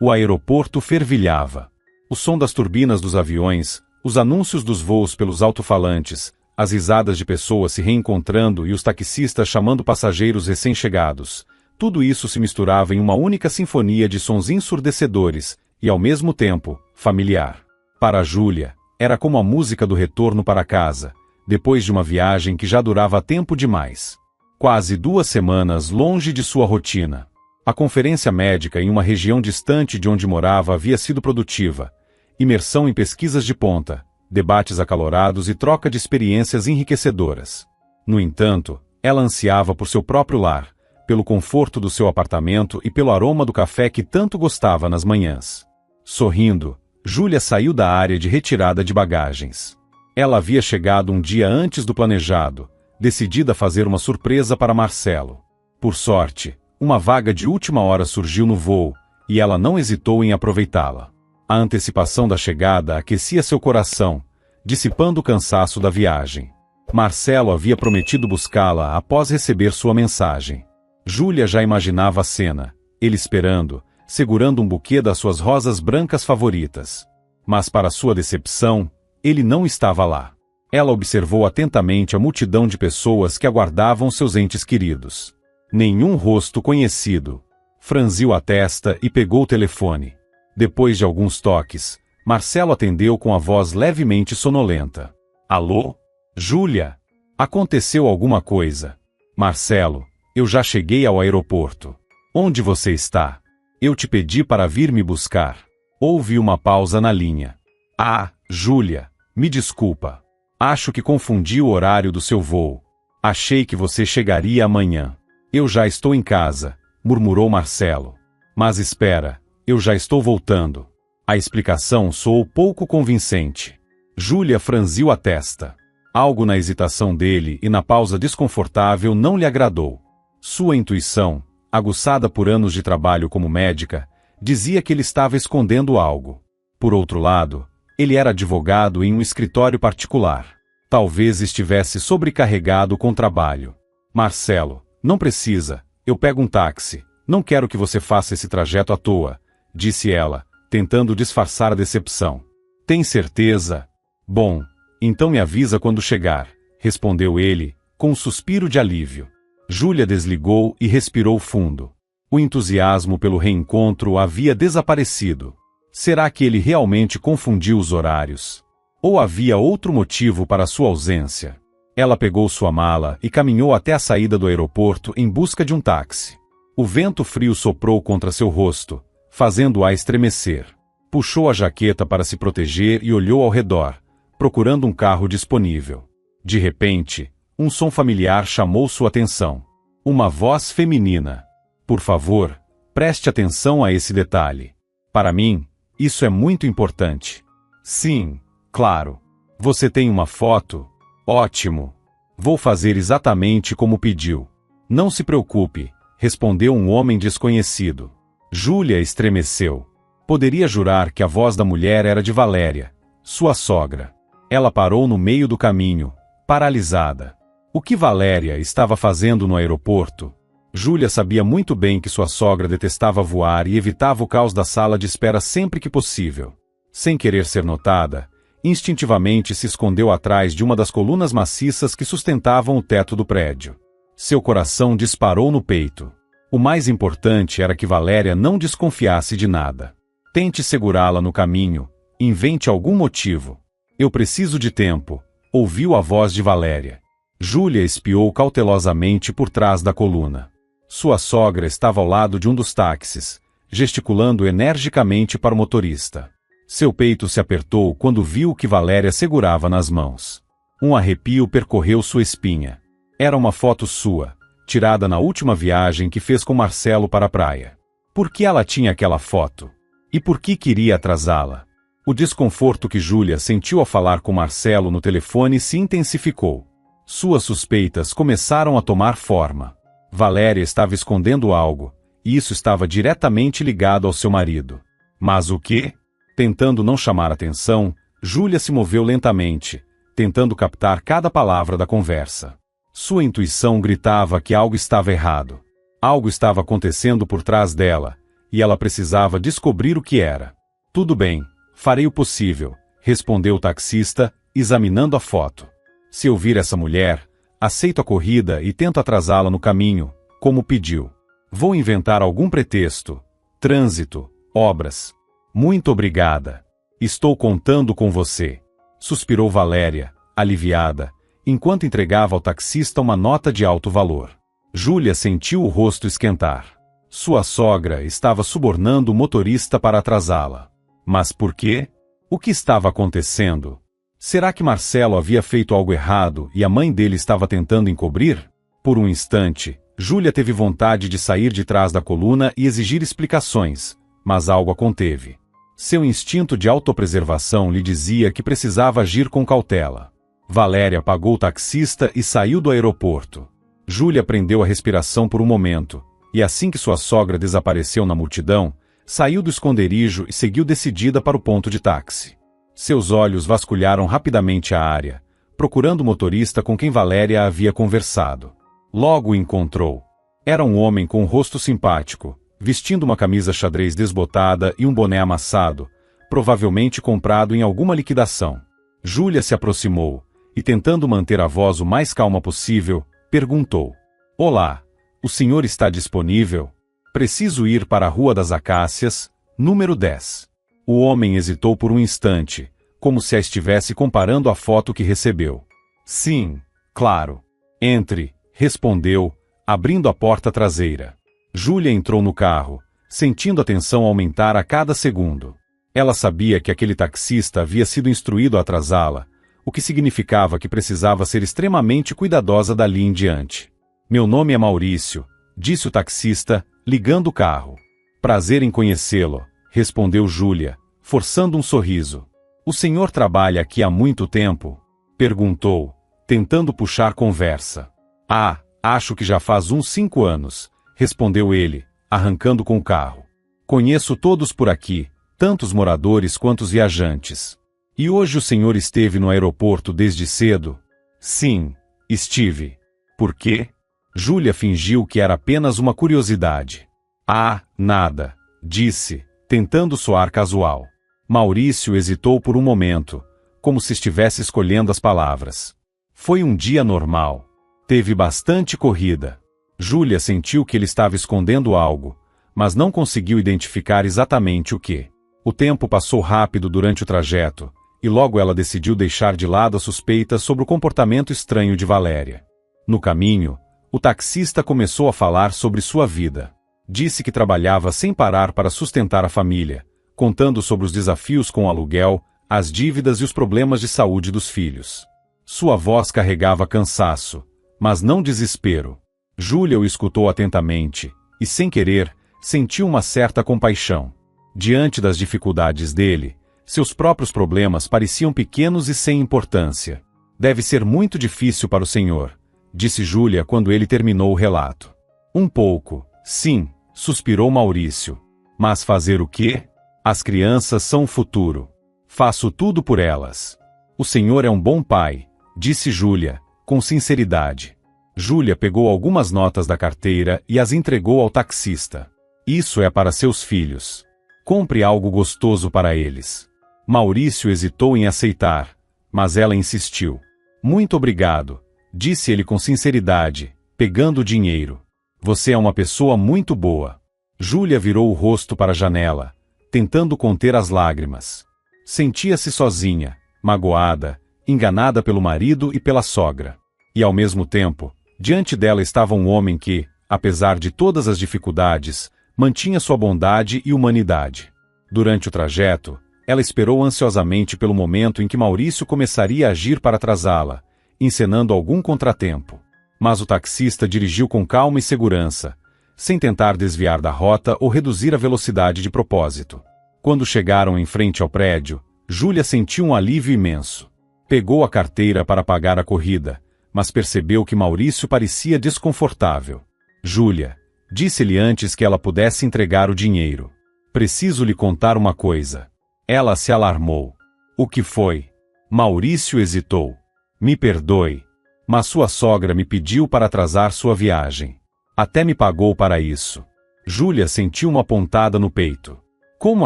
O aeroporto fervilhava. O som das turbinas dos aviões, os anúncios dos voos pelos alto-falantes, as risadas de pessoas se reencontrando e os taxistas chamando passageiros recém-chegados, tudo isso se misturava em uma única sinfonia de sons ensurdecedores e, ao mesmo tempo, familiar. Para Júlia, era como a música do retorno para casa, depois de uma viagem que já durava tempo demais. Quase 2 semanas longe de sua rotina. A conferência médica em uma região distante de onde morava havia sido produtiva. Imersão em pesquisas de ponta, debates acalorados e troca de experiências enriquecedoras. No entanto, ela ansiava por seu próprio lar, pelo conforto do seu apartamento e pelo aroma do café que tanto gostava nas manhãs. Sorrindo, Júlia saiu da área de retirada de bagagens. Ela havia chegado um dia antes do planejado, decidida a fazer uma surpresa para Marcelo. Por sorte, uma vaga de última hora surgiu no voo, e ela não hesitou em aproveitá-la. A antecipação da chegada aquecia seu coração, dissipando o cansaço da viagem. Marcelo havia prometido buscá-la após receber sua mensagem. Júlia já imaginava a cena, ele esperando, segurando um buquê das suas rosas brancas favoritas. Mas para sua decepção, ele não estava lá. Ela observou atentamente a multidão de pessoas que aguardavam seus entes queridos. Nenhum rosto conhecido. Franziu a testa e pegou o telefone. Depois de alguns toques, Marcelo atendeu com a voz levemente sonolenta. Alô? Júlia? Aconteceu alguma coisa? Marcelo, eu já cheguei ao aeroporto. Onde você está? Eu te pedi para vir me buscar. Houve uma pausa na linha. Ah, Júlia, me desculpa. Acho que confundi o horário do seu voo. Achei que você chegaria amanhã. Eu já estou em casa, murmurou Marcelo. Mas espera, eu já estou voltando. A explicação soou pouco convincente. Júlia franziu a testa. Algo na hesitação dele e na pausa desconfortável não lhe agradou. Sua intuição, aguçada por anos de trabalho como médica, dizia que ele estava escondendo algo. Por outro lado, ele era advogado em um escritório particular. Talvez estivesse sobrecarregado com trabalho. Marcelo, não precisa, eu pego um táxi. Não quero que você faça esse trajeto à toa, disse ela, tentando disfarçar a decepção. Tem certeza? Bom, então me avisa quando chegar, respondeu ele, com um suspiro de alívio. Júlia desligou e respirou fundo. O entusiasmo pelo reencontro havia desaparecido. Será que ele realmente confundiu os horários? Ou havia outro motivo para sua ausência? Ela pegou sua mala e caminhou até a saída do aeroporto em busca de um táxi. O vento frio soprou contra seu rosto, fazendo-a estremecer. Puxou a jaqueta para se proteger e olhou ao redor, procurando um carro disponível. De repente, um som familiar chamou sua atenção. Uma voz feminina. Por favor, preste atenção a esse detalhe. Para mim, isso é muito importante. Sim, claro. Você tem uma foto? Ótimo. Vou fazer exatamente como pediu. Não se preocupe, respondeu um homem desconhecido. Júlia estremeceu. Poderia jurar que a voz da mulher era de Valéria, sua sogra. Ela parou no meio do caminho, paralisada. O que Valéria estava fazendo no aeroporto? Júlia sabia muito bem que sua sogra detestava voar e evitava o caos da sala de espera sempre que possível. Sem querer ser notada, instintivamente se escondeu atrás de uma das colunas maciças que sustentavam o teto do prédio. Seu coração disparou no peito. O mais importante era que Valéria não desconfiasse de nada. Tente segurá-la no caminho, invente algum motivo. Eu preciso de tempo, ouviu a voz de Valéria. Júlia espiou cautelosamente por trás da coluna. Sua sogra estava ao lado de um dos táxis, gesticulando energicamente para o motorista. Seu peito se apertou quando viu o que Valéria segurava nas mãos. Um arrepio percorreu sua espinha. Era uma foto sua, tirada na última viagem que fez com Marcelo para a praia. Por que ela tinha aquela foto? E por que queria atrasá-la? O desconforto que Júlia sentiu ao falar com Marcelo no telefone se intensificou. Suas suspeitas começaram a tomar forma. Valéria estava escondendo algo, e isso estava diretamente ligado ao seu marido. Mas o quê? Tentando não chamar atenção, Júlia se moveu lentamente, tentando captar cada palavra da conversa. Sua intuição gritava que algo estava errado. Algo estava acontecendo por trás dela, e ela precisava descobrir o que era. Tudo bem, farei o possível, respondeu o taxista, examinando a foto. Se eu vir essa mulher, aceito a corrida e tento atrasá-la no caminho, como pediu. Vou inventar algum pretexto. Trânsito, obras. Muito obrigada. Estou contando com você. Suspirou Valéria, aliviada, enquanto entregava ao taxista uma nota de alto valor. Júlia sentiu o rosto esquentar. Sua sogra estava subornando o motorista para atrasá-la. Mas por quê? O que estava acontecendo? Será que Marcelo havia feito algo errado e a mãe dele estava tentando encobrir? Por um instante, Júlia teve vontade de sair de trás da coluna e exigir explicações, mas algo a conteve. Seu instinto de autopreservação lhe dizia que precisava agir com cautela. Valéria pagou o taxista e saiu do aeroporto. Júlia prendeu a respiração por um momento, e assim que sua sogra desapareceu na multidão, saiu do esconderijo e seguiu decidida para o ponto de táxi. Seus olhos vasculharam rapidamente a área, procurando o motorista com quem Valéria havia conversado. Logo o encontrou. Era um homem com um rosto simpático, vestindo uma camisa xadrez desbotada e um boné amassado, provavelmente comprado em alguma liquidação. Júlia se aproximou, e tentando manter a voz o mais calma possível, perguntou: "Olá, o senhor está disponível? Preciso ir para a Rua das Acácias, número 10. O homem hesitou por um instante, como se a estivesse comparando à foto que recebeu. "Sim, claro. Entre", respondeu, abrindo a porta traseira. Júlia entrou no carro, sentindo a tensão aumentar a cada segundo. Ela sabia que aquele taxista havia sido instruído a atrasá-la, o que significava que precisava ser extremamente cuidadosa dali em diante. "Meu nome é Maurício", disse o taxista, ligando o carro. "Prazer em conhecê-lo", respondeu Júlia, forçando um sorriso. "O senhor trabalha aqui há muito tempo?", perguntou, tentando puxar conversa. "Ah, acho que já faz uns 5 anos", respondeu ele, arrancando com o carro. "Conheço todos por aqui, tanto os moradores quanto os viajantes." "E hoje o senhor esteve no aeroporto desde cedo?" "Sim, estive." "Por quê?" Júlia fingiu que era apenas uma curiosidade. "Ah, nada", disse, tentando soar casual. Maurício hesitou por um momento, como se estivesse escolhendo as palavras. "Foi um dia normal. Teve bastante corrida." Júlia sentiu que ele estava escondendo algo, mas não conseguiu identificar exatamente o que. O tempo passou rápido durante o trajeto, e logo ela decidiu deixar de lado as suspeitas sobre o comportamento estranho de Valéria. No caminho, o taxista começou a falar sobre sua vida. Disse que trabalhava sem parar para sustentar a família, contando sobre os desafios com o aluguel, as dívidas e os problemas de saúde dos filhos. Sua voz carregava cansaço, mas não desespero. Júlia o escutou atentamente, e sem querer, sentiu uma certa compaixão. Diante das dificuldades dele, seus próprios problemas pareciam pequenos e sem importância. "Deve ser muito difícil para o senhor", disse Júlia quando ele terminou o relato. "Um pouco, sim", suspirou Maurício. "Mas fazer o quê? As crianças são o futuro. Faço tudo por elas." "O senhor é um bom pai", disse Júlia, com sinceridade. Júlia pegou algumas notas da carteira e as entregou ao taxista. "Isso é para seus filhos. Compre algo gostoso para eles." Maurício hesitou em aceitar, mas ela insistiu. "Muito obrigado", disse ele com sinceridade, pegando o dinheiro. "Você é uma pessoa muito boa." Júlia virou o rosto para a janela, tentando conter as lágrimas. Sentia-se sozinha, magoada, enganada pelo marido e pela sogra. E ao mesmo tempo, diante dela estava um homem que, apesar de todas as dificuldades, mantinha sua bondade e humanidade. Durante o trajeto, ela esperou ansiosamente pelo momento em que Maurício começaria a agir para atrasá-la, encenando algum contratempo. Mas o taxista dirigiu com calma e segurança, sem tentar desviar da rota ou reduzir a velocidade de propósito. Quando chegaram em frente ao prédio, Júlia sentiu um alívio imenso. Pegou a carteira para pagar a corrida, mas percebeu que Maurício parecia desconfortável. "Júlia", disse-lhe antes que ela pudesse entregar o dinheiro. "Preciso lhe contar uma coisa." Ela se alarmou. "O que foi?" Maurício hesitou. "Me perdoe, mas sua sogra me pediu para atrasar sua viagem. Até me pagou para isso." Júlia sentiu uma pontada no peito. Como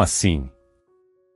assim?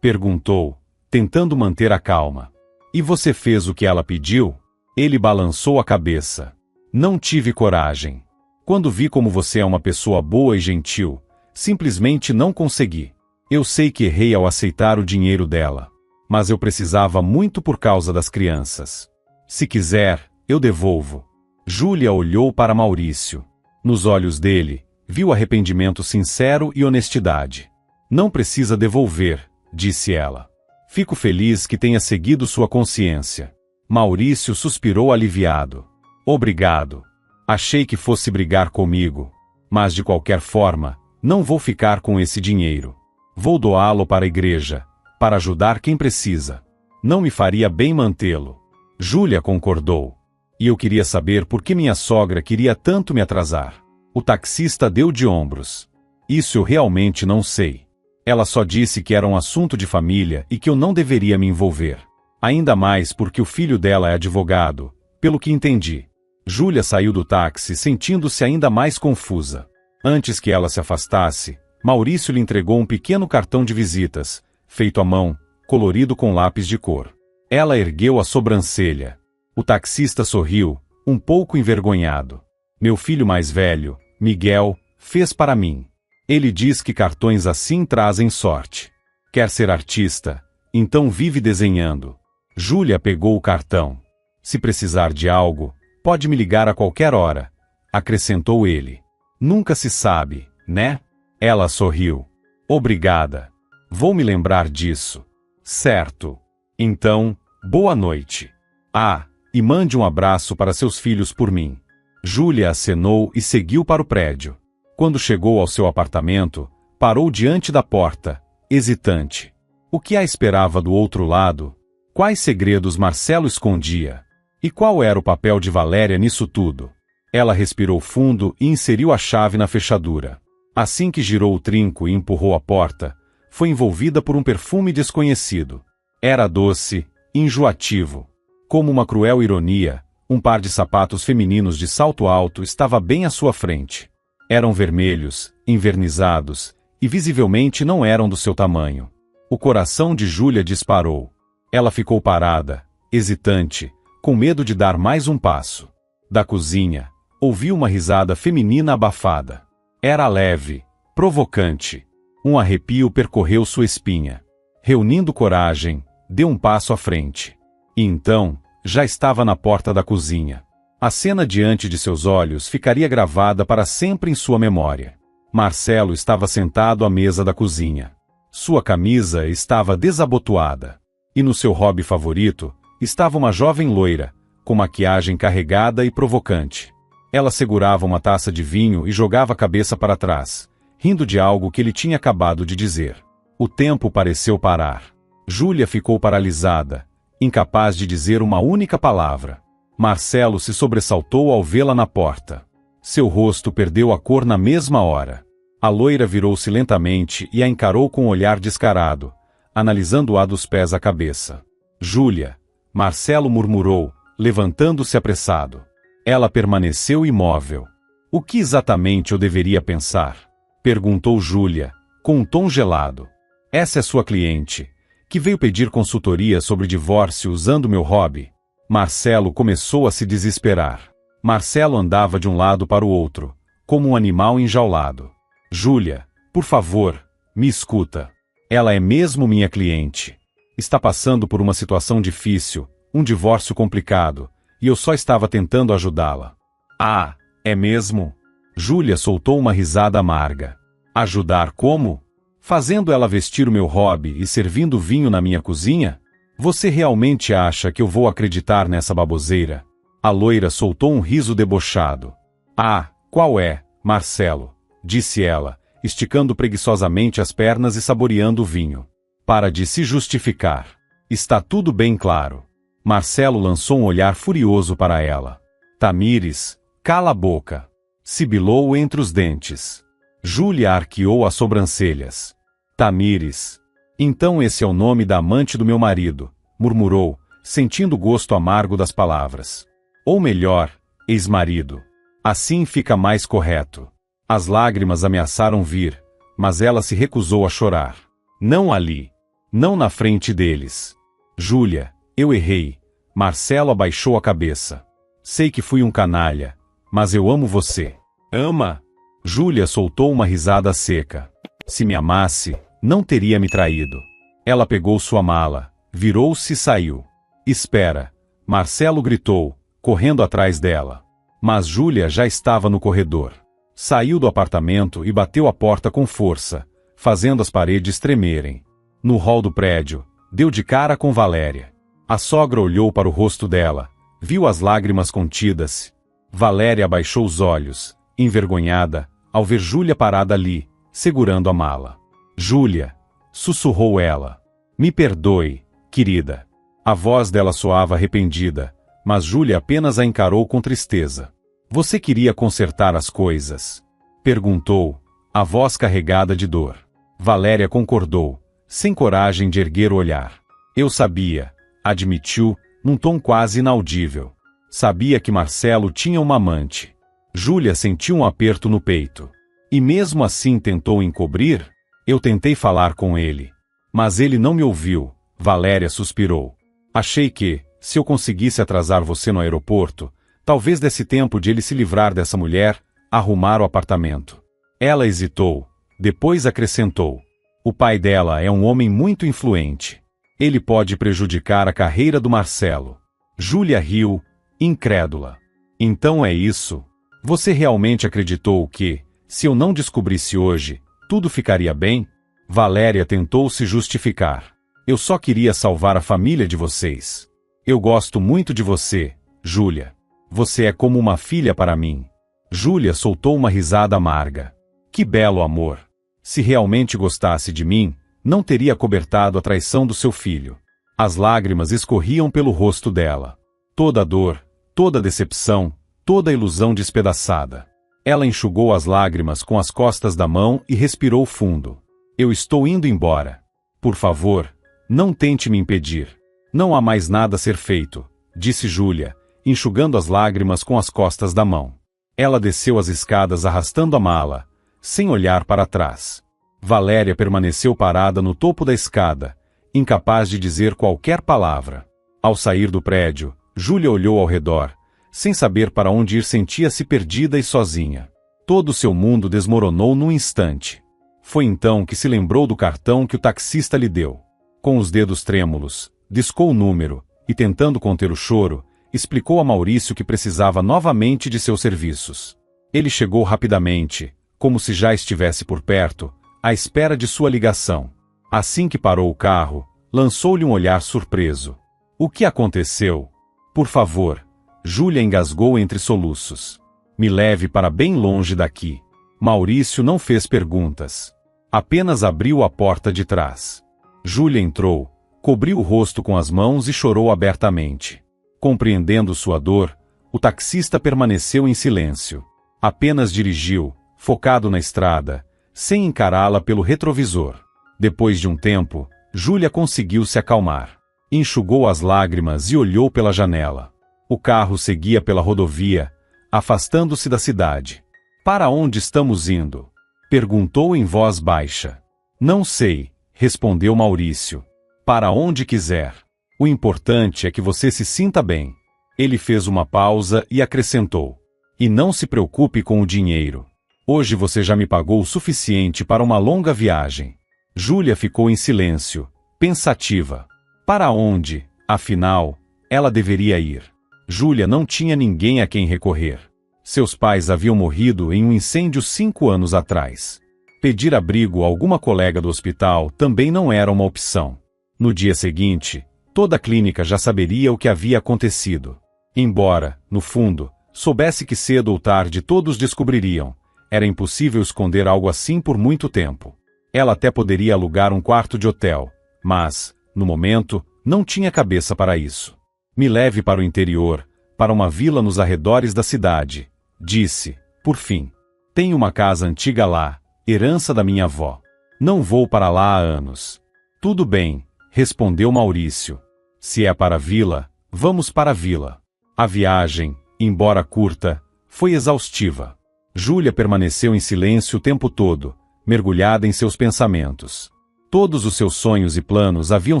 Perguntou, tentando manter a calma. E você fez o que ela pediu? Ele balançou a cabeça. Não tive coragem. Quando vi como você é uma pessoa boa e gentil, simplesmente não consegui. Eu sei que errei ao aceitar o dinheiro dela. Mas eu precisava muito por causa das crianças. Se quiser, eu devolvo. Júlia olhou para Maurício. Nos olhos dele, viu arrependimento sincero e honestidade. Não precisa devolver, disse ela. Fico feliz que tenha seguido sua consciência. Maurício suspirou aliviado. Obrigado. Achei que fosse brigar comigo. Mas de qualquer forma, não vou ficar com esse dinheiro. Vou doá-lo para a igreja, para ajudar quem precisa. Não me faria bem mantê-lo. Júlia concordou. E eu queria saber por que minha sogra queria tanto me atrasar. O taxista deu de ombros. Isso eu realmente não sei. Ela só disse que era um assunto de família e que eu não deveria me envolver. Ainda mais porque o filho dela é advogado, pelo que entendi. Júlia saiu do táxi sentindo-se ainda mais confusa. Antes que ela se afastasse, Maurício lhe entregou um pequeno cartão de visitas, feito à mão, colorido com lápis de cor. Ela ergueu a sobrancelha. O taxista sorriu, um pouco envergonhado. Meu filho mais velho, Miguel, fez para mim. Ele diz que cartões assim trazem sorte. Quer ser artista? Então vive desenhando. Júlia pegou o cartão. Se precisar de algo, pode me ligar a qualquer hora, acrescentou ele. Nunca se sabe, né? Ela sorriu. Obrigada. Vou me lembrar disso. Certo. Então, boa noite. Ah, e mande um abraço para seus filhos por mim. Júlia acenou e seguiu para o prédio. Quando chegou ao seu apartamento, parou diante da porta, hesitante. O que a esperava do outro lado? Quais segredos Marcelo escondia? E qual era o papel de Valéria nisso tudo? Ela respirou fundo e inseriu a chave na fechadura. Assim que girou o trinco e empurrou a porta, foi envolvida por um perfume desconhecido. Era doce, enjoativo. Como uma cruel ironia, um par de sapatos femininos de salto alto estava bem à sua frente. Eram vermelhos, envernizados, e visivelmente não eram do seu tamanho. O coração de Júlia disparou. Ela ficou parada, hesitante, com medo de dar mais um passo. Da cozinha, ouviu uma risada feminina abafada. Era leve, provocante. Um arrepio percorreu sua espinha. Reunindo coragem, deu um passo à frente. E então, já estava na porta da cozinha. A cena diante de seus olhos ficaria gravada para sempre em sua memória. Marcelo estava sentado à mesa da cozinha. Sua camisa estava desabotoada. E no seu hobby favorito, estava uma jovem loira, com maquiagem carregada e provocante. Ela segurava uma taça de vinho e jogava a cabeça para trás, rindo de algo que ele tinha acabado de dizer. O tempo pareceu parar. Júlia ficou paralisada, incapaz de dizer uma única palavra. Marcelo se sobressaltou ao vê-la na porta. Seu rosto perdeu a cor na mesma hora. A loira virou-se lentamente e a encarou com um olhar descarado, analisando-a dos pés à cabeça. Júlia, Marcelo murmurou, levantando-se apressado. Ela permaneceu imóvel. O que exatamente eu deveria pensar? Perguntou Júlia, com um tom gelado. Essa é sua cliente, que veio pedir consultoria sobre divórcio usando meu hobby. Marcelo começou a se desesperar. Marcelo andava de um lado para o outro, como um animal enjaulado. Júlia, por favor, me escuta. Ela é mesmo minha cliente. Está passando por uma situação difícil, um divórcio complicado, e eu só estava tentando ajudá-la. Ah, é mesmo? Júlia soltou uma risada amarga. Ajudar como? Fazendo ela vestir o meu hobby e servindo vinho na minha cozinha? Você realmente acha que eu vou acreditar nessa baboseira? A loira soltou um riso debochado. Ah, qual é, Marcelo? Disse ela, esticando preguiçosamente as pernas e saboreando o vinho. Para de se justificar. Está tudo bem claro. Marcelo lançou um olhar furioso para ela. Tamires, cala a boca. Sibilou entre os dentes. Júlia arqueou as sobrancelhas. Tamires. Então esse é o nome da amante do meu marido, murmurou, sentindo o gosto amargo das palavras. Ou melhor, ex-marido. Assim fica mais correto. As lágrimas ameaçaram vir, mas ela se recusou a chorar. Não ali. Não na frente deles. Júlia, eu errei. Marcelo abaixou a cabeça. Sei que fui um canalha, mas eu amo você. Ama? Júlia soltou uma risada seca. Se me amasse, não teria me traído. Ela pegou sua mala, virou-se e saiu. Espera, Marcelo gritou, correndo atrás dela. Mas Júlia já estava no corredor. Saiu do apartamento e bateu a porta com força, fazendo as paredes tremerem. No hall do prédio, deu de cara com Valéria. A sogra olhou para o rosto dela, viu as lágrimas contidas. Valéria abaixou os olhos, envergonhada, ao ver Júlia parada ali, segurando a mala. Júlia, sussurrou ela. Me perdoe, querida. A voz dela soava arrependida, mas Júlia apenas a encarou com tristeza. Você queria consertar as coisas? Perguntou, a voz carregada de dor. Valéria concordou, sem coragem de erguer o olhar. Eu sabia, admitiu, num tom quase inaudível. Sabia que Marcelo tinha uma amante. Júlia sentiu um aperto no peito. E mesmo assim tentou encobrir? Eu tentei falar com ele. Mas ele não me ouviu, Valéria suspirou. Achei que, se eu conseguisse atrasar você no aeroporto, talvez desse tempo de ele se livrar dessa mulher, arrumar o apartamento. Ela hesitou, depois acrescentou. O pai dela é um homem muito influente. Ele pode prejudicar a carreira do Marcelo. Júlia riu, incrédula. Então é isso? Você realmente acreditou que, se eu não descobrisse hoje, tudo ficaria bem? Valéria tentou se justificar. Eu só queria salvar a família de vocês. Eu gosto muito de você, Júlia. Você é como uma filha para mim. Júlia soltou uma risada amarga. Que belo amor. Se realmente gostasse de mim, não teria cobertado a traição do seu filho. As lágrimas escorriam pelo rosto dela. Toda a dor, toda a decepção, toda a ilusão despedaçada. Ela enxugou as lágrimas com as costas da mão e respirou fundo. Eu estou indo embora. Por favor, não tente me impedir. Não há mais nada a ser feito, disse Júlia, enxugando as lágrimas com as costas da mão. Ela desceu as escadas arrastando a mala, sem olhar para trás. Valéria permaneceu parada no topo da escada, incapaz de dizer qualquer palavra. Ao sair do prédio, Júlia olhou ao redor, sem saber para onde ir, sentia-se perdida e sozinha. Todo o seu mundo desmoronou num instante. Foi então que se lembrou do cartão que o taxista lhe deu. Com os dedos trêmulos, discou o número, e tentando conter o choro, explicou a Maurício que precisava novamente de seus serviços. Ele chegou rapidamente, como se já estivesse por perto, à espera de sua ligação. Assim que parou o carro, lançou-lhe um olhar surpreso. O que aconteceu? Por favor, Júlia engasgou entre soluços. Me leve para bem longe daqui. Maurício não fez perguntas. Apenas abriu a porta de trás. Júlia entrou, cobriu o rosto com as mãos e chorou abertamente. Compreendendo sua dor, o taxista permaneceu em silêncio. Apenas dirigiu, focado na estrada, sem encará-la pelo retrovisor. Depois de um tempo, Júlia conseguiu se acalmar. Enxugou as lágrimas e olhou pela janela. O carro seguia pela rodovia, afastando-se da cidade. Para onde estamos indo? Perguntou em voz baixa. Não sei, respondeu Maurício. Para onde quiser. O importante é que você se sinta bem. Ele fez uma pausa e acrescentou. E não se preocupe com o dinheiro. Hoje você já me pagou o suficiente para uma longa viagem. Júlia ficou em silêncio, pensativa. Para onde, afinal, ela deveria ir? Júlia não tinha ninguém a quem recorrer. Seus pais haviam morrido em um incêndio 5 anos atrás. Pedir abrigo a alguma colega do hospital também não era uma opção. No dia seguinte, toda a clínica já saberia o que havia acontecido. Embora, no fundo, soubesse que cedo ou tarde todos descobririam, era impossível esconder algo assim por muito tempo. Ela até poderia alugar um quarto de hotel, mas, no momento, não tinha cabeça para isso. Me leve para o interior, para uma vila nos arredores da cidade, disse, por fim. Tenho uma casa antiga lá, herança da minha avó. Não vou para lá há anos. Tudo bem, respondeu Maurício. Se é para a vila, vamos para a vila. A viagem, embora curta, foi exaustiva. Júlia permaneceu em silêncio o tempo todo, mergulhada em seus pensamentos. Todos os seus sonhos e planos haviam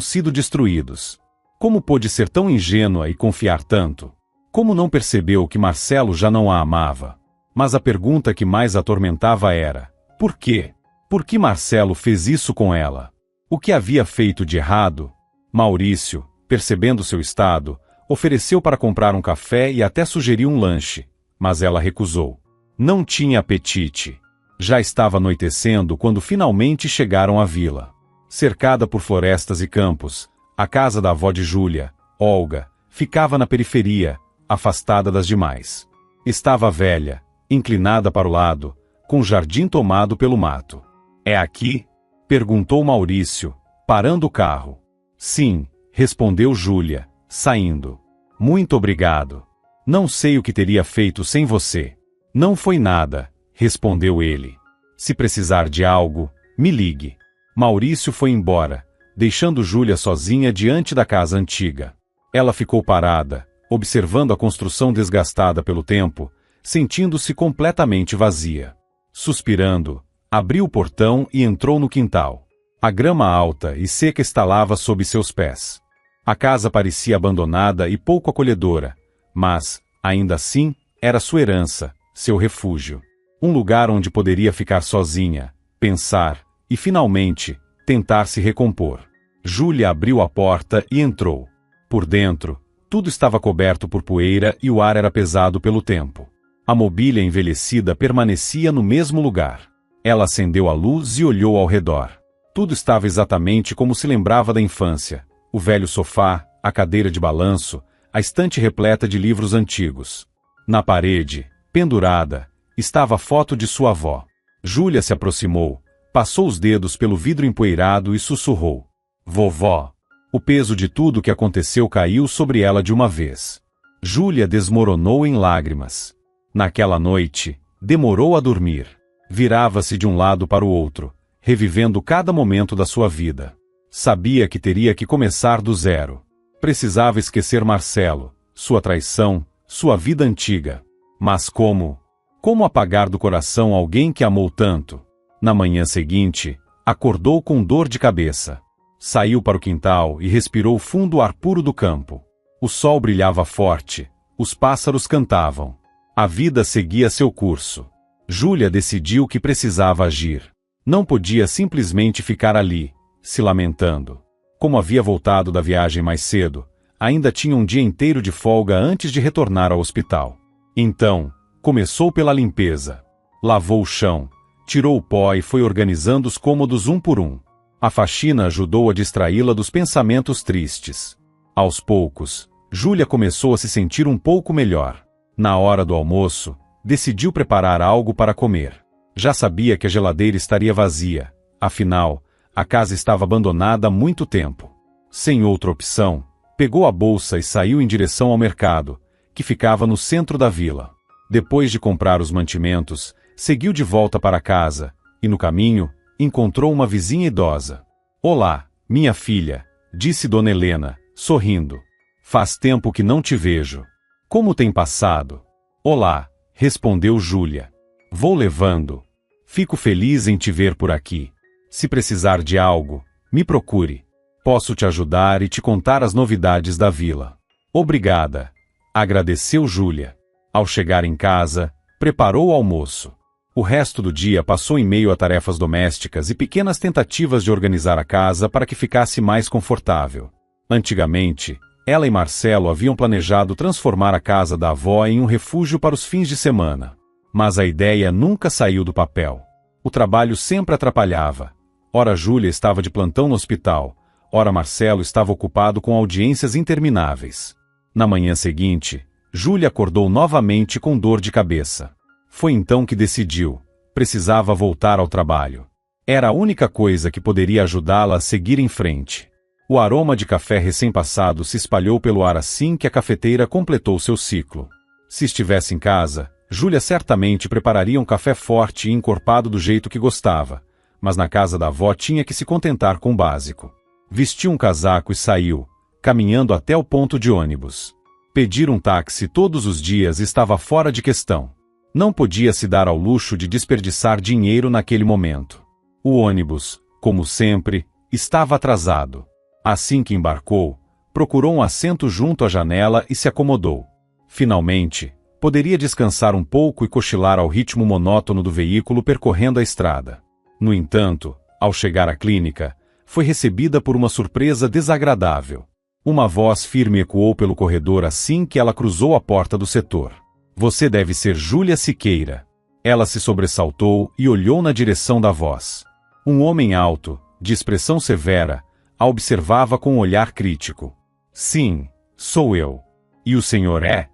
sido destruídos. Como pôde ser tão ingênua e confiar tanto? Como não percebeu que Marcelo já não a amava? Mas a pergunta que mais a atormentava era: por quê? Por que Marcelo fez isso com ela? O que havia feito de errado? Maurício, percebendo seu estado, ofereceu para comprar um café e até sugeriu um lanche, mas ela recusou. Não tinha apetite. Já estava anoitecendo quando finalmente chegaram à vila. Cercada por florestas e campos, a casa da avó de Júlia, Olga, ficava na periferia, afastada das demais. Estava velha, inclinada para o lado, com o jardim tomado pelo mato. "É aqui?" perguntou Maurício, parando o carro. "Sim", respondeu Júlia, saindo. "Muito obrigado. Não sei o que teria feito sem você." "Não foi nada", respondeu ele. "Se precisar de algo, me ligue." Maurício foi embora, deixando Júlia sozinha diante da casa antiga. Ela ficou parada, observando a construção desgastada pelo tempo, sentindo-se completamente vazia. Suspirando, abriu o portão e entrou no quintal. A grama alta e seca estalava sob seus pés. A casa parecia abandonada e pouco acolhedora, mas, ainda assim, era sua herança, seu refúgio. Um lugar onde poderia ficar sozinha, pensar e, finalmente, tentar se recompor. Júlia abriu a porta e entrou. Por dentro, tudo estava coberto por poeira e o ar era pesado pelo tempo. A mobília envelhecida permanecia no mesmo lugar. Ela acendeu a luz e olhou ao redor. Tudo estava exatamente como se lembrava da infância. O velho sofá, a cadeira de balanço, a estante repleta de livros antigos. Na parede, pendurada, estava a foto de sua avó. Júlia se aproximou, passou os dedos pelo vidro empoeirado e sussurrou: "Vovó." O peso de tudo o que aconteceu caiu sobre ela de uma vez. Júlia desmoronou em lágrimas. Naquela noite, demorou a dormir. Virava-se de um lado para o outro, revivendo cada momento da sua vida. Sabia que teria que começar do zero. Precisava esquecer Marcelo, sua traição, sua vida antiga. Mas como? Como apagar do coração alguém que amou tanto? Na manhã seguinte, acordou com dor de cabeça. Saiu para o quintal e respirou fundo o ar puro do campo. O sol brilhava forte, os pássaros cantavam. A vida seguia seu curso. Júlia decidiu que precisava agir. Não podia simplesmente ficar ali, se lamentando. Como havia voltado da viagem mais cedo, ainda tinha um dia inteiro de folga antes de retornar ao hospital. Então, começou pela limpeza. Lavou o chão, tirou o pó e foi organizando os cômodos um por um. A faxina ajudou a distraí-la dos pensamentos tristes. Aos poucos, Júlia começou a se sentir um pouco melhor. Na hora do almoço, decidiu preparar algo para comer. Já sabia que a geladeira estaria vazia, afinal, a casa estava abandonada há muito tempo. Sem outra opção, pegou a bolsa e saiu em direção ao mercado, que ficava no centro da vila. Depois de comprar os mantimentos, seguiu de volta para casa, e no caminho, encontrou uma vizinha idosa. "Olá, minha filha", disse Dona Helena, sorrindo. "Faz tempo que não te vejo. Como tem passado?" "Olá", respondeu Júlia. "Vou levando. Fico feliz em te ver por aqui. Se precisar de algo, me procure. Posso te ajudar e te contar as novidades da vila." "Obrigada", agradeceu Júlia. Ao chegar em casa, preparou o almoço. O resto do dia passou em meio a tarefas domésticas e pequenas tentativas de organizar a casa para que ficasse mais confortável. Antigamente, ela e Marcelo haviam planejado transformar a casa da avó em um refúgio para os fins de semana. Mas a ideia nunca saiu do papel. O trabalho sempre atrapalhava. Ora Júlia estava de plantão no hospital, ora Marcelo estava ocupado com audiências intermináveis. Na manhã seguinte, Júlia acordou novamente com dor de cabeça. Foi então que decidiu: precisava voltar ao trabalho. Era a única coisa que poderia ajudá-la a seguir em frente. O aroma de café recém-passado se espalhou pelo ar assim que a cafeteira completou seu ciclo. Se estivesse em casa, Júlia certamente prepararia um café forte e encorpado do jeito que gostava, mas na casa da avó tinha que se contentar com o básico. Vestiu um casaco e saiu, caminhando até o ponto de ônibus. Pedir um táxi todos os dias estava fora de questão. Não podia se dar ao luxo de desperdiçar dinheiro naquele momento. O ônibus, como sempre, estava atrasado. Assim que embarcou, procurou um assento junto à janela e se acomodou. Finalmente, poderia descansar um pouco e cochilar ao ritmo monótono do veículo percorrendo a estrada. No entanto, ao chegar à clínica, foi recebida por uma surpresa desagradável. Uma voz firme ecoou pelo corredor assim que ela cruzou a porta do setor. Você deve ser Júlia Siqueira. Ela se sobressaltou e olhou na direção da voz. Um homem alto, de expressão severa, a observava com um olhar crítico. Sim, sou eu. E o senhor é?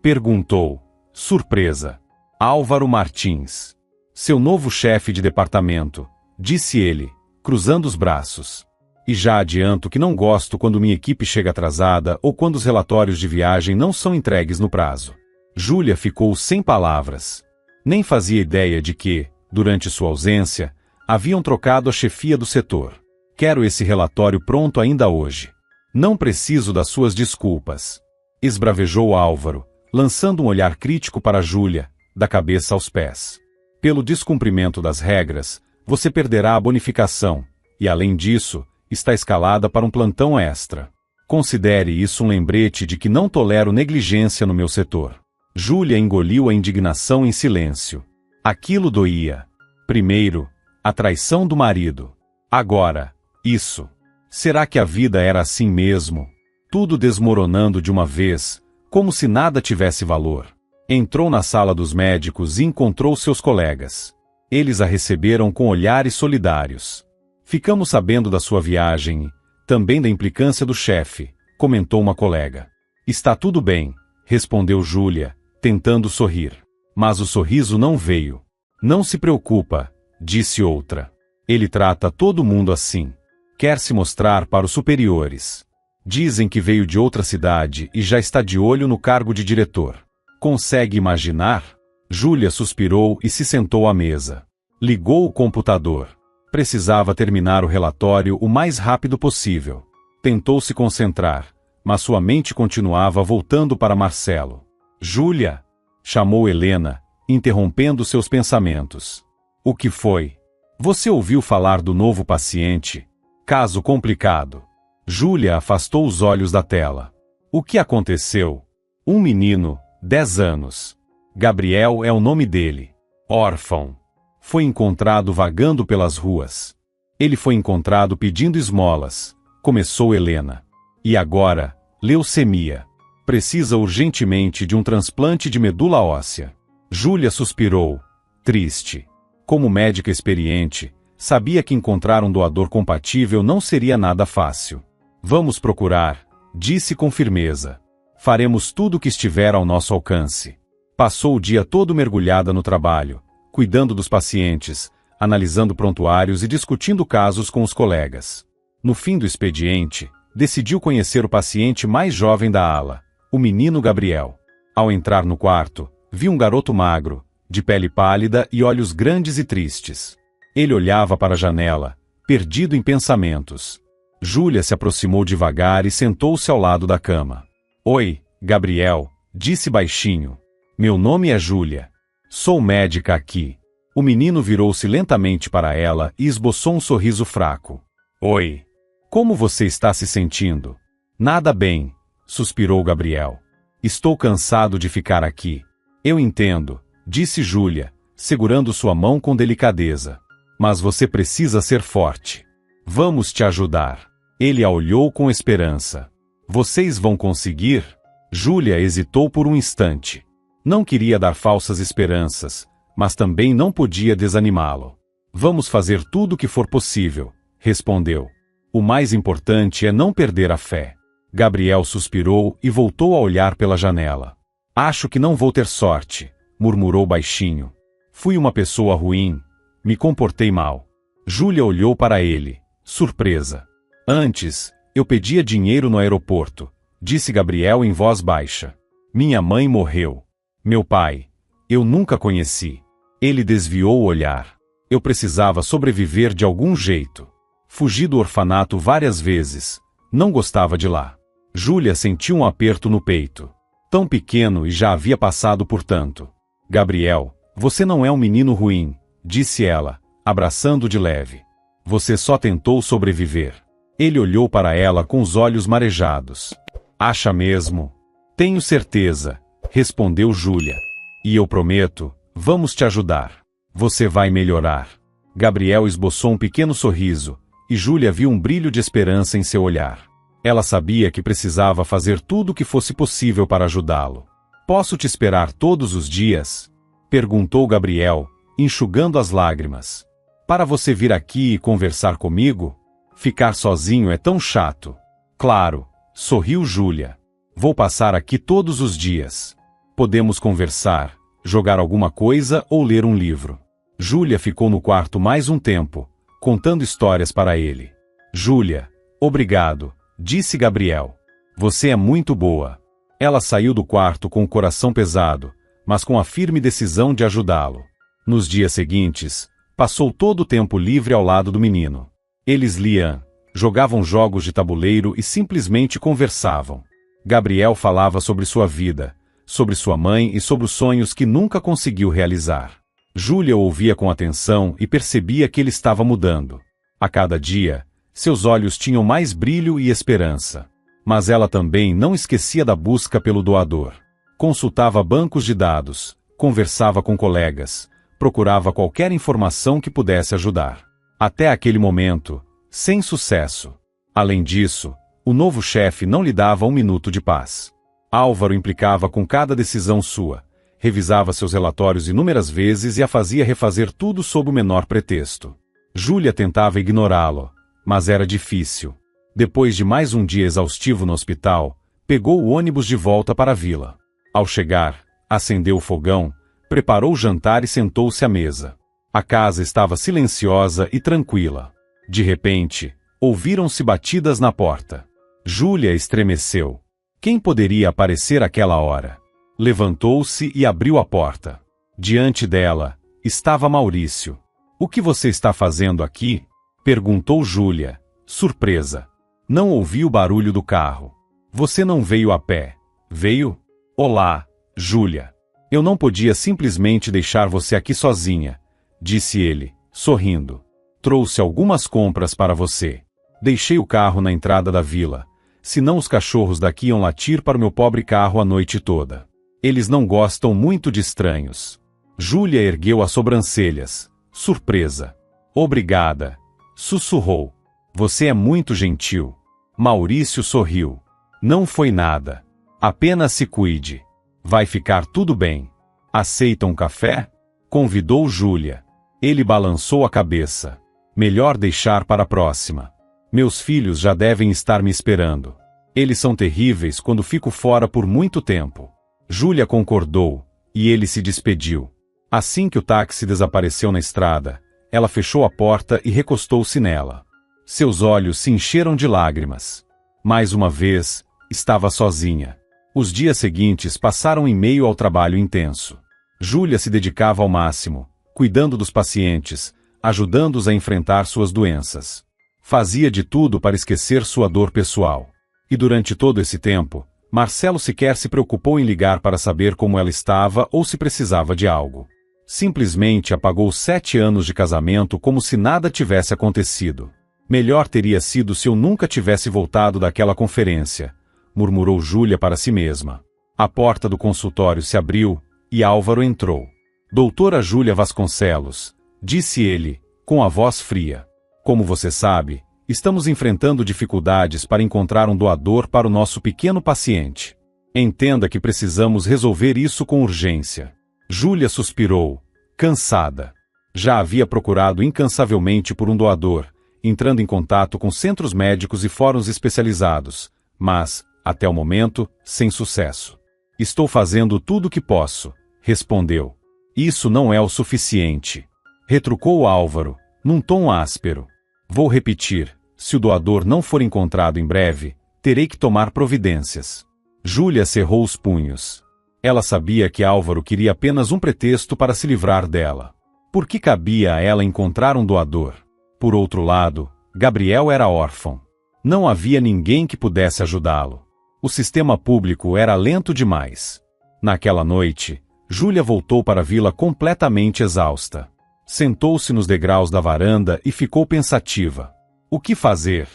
Perguntou, surpresa. Álvaro Martins. Seu novo chefe de departamento, disse ele, cruzando os braços. E já adianto que não gosto quando minha equipe chega atrasada ou quando os relatórios de viagem não são entregues no prazo. Júlia ficou sem palavras. Nem fazia ideia de que, durante sua ausência, haviam trocado a chefia do setor. Quero esse relatório pronto ainda hoje. Não preciso das suas desculpas. Esbravejou Álvaro, lançando um olhar crítico para Júlia, da cabeça aos pés. Pelo descumprimento das regras, você perderá a bonificação, e além disso, está escalada para um plantão extra. Considere isso um lembrete de que não tolero negligência no meu setor. Júlia engoliu a indignação em silêncio. Aquilo doía. Primeiro, a traição do marido. Agora, isso. Será que a vida era assim mesmo? Tudo desmoronando de uma vez, como se nada tivesse valor. Entrou na sala dos médicos e encontrou seus colegas. Eles a receberam com olhares solidários. Ficamos sabendo da sua viagem e também da implicância do chefe, comentou uma colega. Está tudo bem, respondeu Júlia, tentando sorrir. Mas o sorriso não veio. Não se preocupa, disse outra. Ele trata todo mundo assim. Quer se mostrar para os superiores. Dizem que veio de outra cidade e já está de olho no cargo de diretor. Consegue imaginar? Júlia suspirou e se sentou à mesa. Ligou o computador. Precisava terminar o relatório o mais rápido possível. Tentou se concentrar, mas sua mente continuava voltando para Marcelo. Júlia, chamou Helena, interrompendo seus pensamentos. O que foi? Você ouviu falar do novo paciente? Caso complicado. Júlia afastou os olhos da tela. O que aconteceu? Um menino, 10 anos. Gabriel é o nome dele. Órfão. Foi encontrado vagando pelas ruas. Ele foi encontrado pedindo esmolas, começou Helena. E agora, leucemia. Precisa urgentemente de um transplante de medula óssea. Júlia suspirou, triste. Como médica experiente, sabia que encontrar um doador compatível não seria nada fácil. Vamos procurar, disse com firmeza. Faremos tudo o que estiver ao nosso alcance. Passou o dia todo mergulhada no trabalho, cuidando dos pacientes, analisando prontuários e discutindo casos com os colegas. No fim do expediente, decidiu conhecer o paciente mais jovem da ala, o menino Gabriel. Ao entrar no quarto, viu um garoto magro, de pele pálida e olhos grandes e tristes. Ele olhava para a janela, perdido em pensamentos. Júlia se aproximou devagar e sentou-se ao lado da cama. Oi, Gabriel, disse baixinho. Meu nome é Júlia. Sou médica aqui. O menino virou-se lentamente para ela e esboçou um sorriso fraco. Oi. Como você está se sentindo? Nada bem, suspirou Gabriel. Estou cansado de ficar aqui. Eu entendo, disse Júlia, segurando sua mão com delicadeza. Mas você precisa ser forte. Vamos te ajudar. Ele a olhou com esperança. Vocês vão conseguir? Júlia hesitou por um instante. Não queria dar falsas esperanças, mas também não podia desanimá-lo. Vamos fazer tudo o que for possível, respondeu. O mais importante é não perder a fé. Gabriel suspirou e voltou a olhar pela janela. Acho que não vou ter sorte, murmurou baixinho. Fui uma pessoa ruim, me comportei mal. Júlia olhou para ele, surpresa. Antes, eu pedia dinheiro no aeroporto, disse Gabriel em voz baixa. Minha mãe morreu. Meu pai, eu nunca conheci. Ele desviou o olhar. Eu precisava sobreviver de algum jeito. Fugi do orfanato várias vezes. Não gostava de lá. Júlia sentiu um aperto no peito. Tão pequeno e já havia passado por tanto. Gabriel, você não é um menino ruim, disse ela, abraçando de leve. Você só tentou sobreviver. Ele olhou para ela com os olhos marejados. Acha mesmo? Tenho certeza, respondeu Júlia. E eu prometo, vamos te ajudar. Você vai melhorar. Gabriel esboçou um pequeno sorriso, e Júlia viu um brilho de esperança em seu olhar. Ela sabia que precisava fazer tudo o que fosse possível para ajudá-lo. Posso te esperar todos os dias? Perguntou Gabriel, enxugando as lágrimas. Para você vir aqui e conversar comigo? Ficar sozinho é tão chato. Claro, sorriu Júlia. Vou passar aqui todos os dias. Podemos conversar, jogar alguma coisa ou ler um livro. Júlia ficou no quarto mais um tempo, contando histórias para ele. Júlia, obrigado, disse Gabriel. Você é muito boa. Ela saiu do quarto com o coração pesado, mas com a firme decisão de ajudá-lo. Nos dias seguintes, passou todo o tempo livre ao lado do menino. Eles liam, jogavam jogos de tabuleiro e simplesmente conversavam. Gabriel falava sobre sua vida, sobre sua mãe e sobre os sonhos que nunca conseguiu realizar. Júlia ouvia com atenção e percebia que ele estava mudando. A cada dia, seus olhos tinham mais brilho e esperança. Mas ela também não esquecia da busca pelo doador. Consultava bancos de dados, conversava com colegas, procurava qualquer informação que pudesse ajudar. Até aquele momento, sem sucesso. Além disso, o novo chefe não lhe dava um minuto de paz. Álvaro implicava com cada decisão sua, revisava seus relatórios inúmeras vezes e a fazia refazer tudo sob o menor pretexto. Júlia tentava ignorá-lo, mas era difícil. Depois de mais um dia exaustivo no hospital, pegou o ônibus de volta para a vila. Ao chegar, acendeu o fogão, preparou o jantar e sentou-se à mesa. A casa estava silenciosa e tranquila. De repente, ouviram-se batidas na porta. Júlia estremeceu. Quem poderia aparecer àquela hora? Levantou-se e abriu a porta. Diante dela, estava Maurício. O que você está fazendo aqui? Perguntou Júlia, surpresa. Não ouvi o barulho do carro. Você não veio a pé, veio? Olá, Júlia. Eu não podia simplesmente deixar você aqui sozinha, disse ele, sorrindo. Trouxe algumas compras para você. Deixei o carro na entrada da vila, senão os cachorros daqui iam latir para o meu pobre carro a noite toda. Eles não gostam muito de estranhos. Júlia ergueu as sobrancelhas, surpresa. Obrigada, sussurrou. Você é muito gentil. Maurício sorriu. Não foi nada. Apenas se cuide. Vai ficar tudo bem. Aceita um café? Convidou Júlia. Ele balançou a cabeça. Melhor deixar para a próxima. Meus filhos já devem estar me esperando. Eles são terríveis quando fico fora por muito tempo. Júlia concordou, e ele se despediu. Assim que o táxi desapareceu na estrada, ela fechou a porta e recostou-se nela. Seus olhos se encheram de lágrimas. Mais uma vez, estava sozinha. Os dias seguintes passaram em meio ao trabalho intenso. Júlia se dedicava ao máximo, cuidando dos pacientes, ajudando-os a enfrentar suas doenças. Fazia de tudo para esquecer sua dor pessoal. E durante todo esse tempo, Marcelo sequer se preocupou em ligar para saber como ela estava ou se precisava de algo. Simplesmente apagou 7 anos de casamento como se nada tivesse acontecido. Melhor teria sido se eu nunca tivesse voltado daquela conferência, murmurou Júlia para si mesma. A porta do consultório se abriu, e Álvaro entrou. Doutora Júlia Vasconcelos, disse ele, com a voz fria. Como você sabe, estamos enfrentando dificuldades para encontrar um doador para o nosso pequeno paciente. Entenda que precisamos resolver isso com urgência. Júlia suspirou, cansada. Já havia procurado incansavelmente por um doador, entrando em contato com centros médicos e fóruns especializados, mas, até o momento, sem sucesso. Estou fazendo tudo o que posso, respondeu. Isso não é o suficiente. Retrucou Álvaro, num tom áspero. Vou repetir, se o doador não for encontrado em breve, terei que tomar providências. Júlia cerrou os punhos. Ela sabia que Álvaro queria apenas um pretexto para se livrar dela. Por que cabia a ela encontrar um doador? Por outro lado, Gabriel era órfão. Não havia ninguém que pudesse ajudá-lo. O sistema público era lento demais. Naquela noite, Júlia voltou para a vila completamente exausta. Sentou-se nos degraus da varanda e ficou pensativa. O que fazer?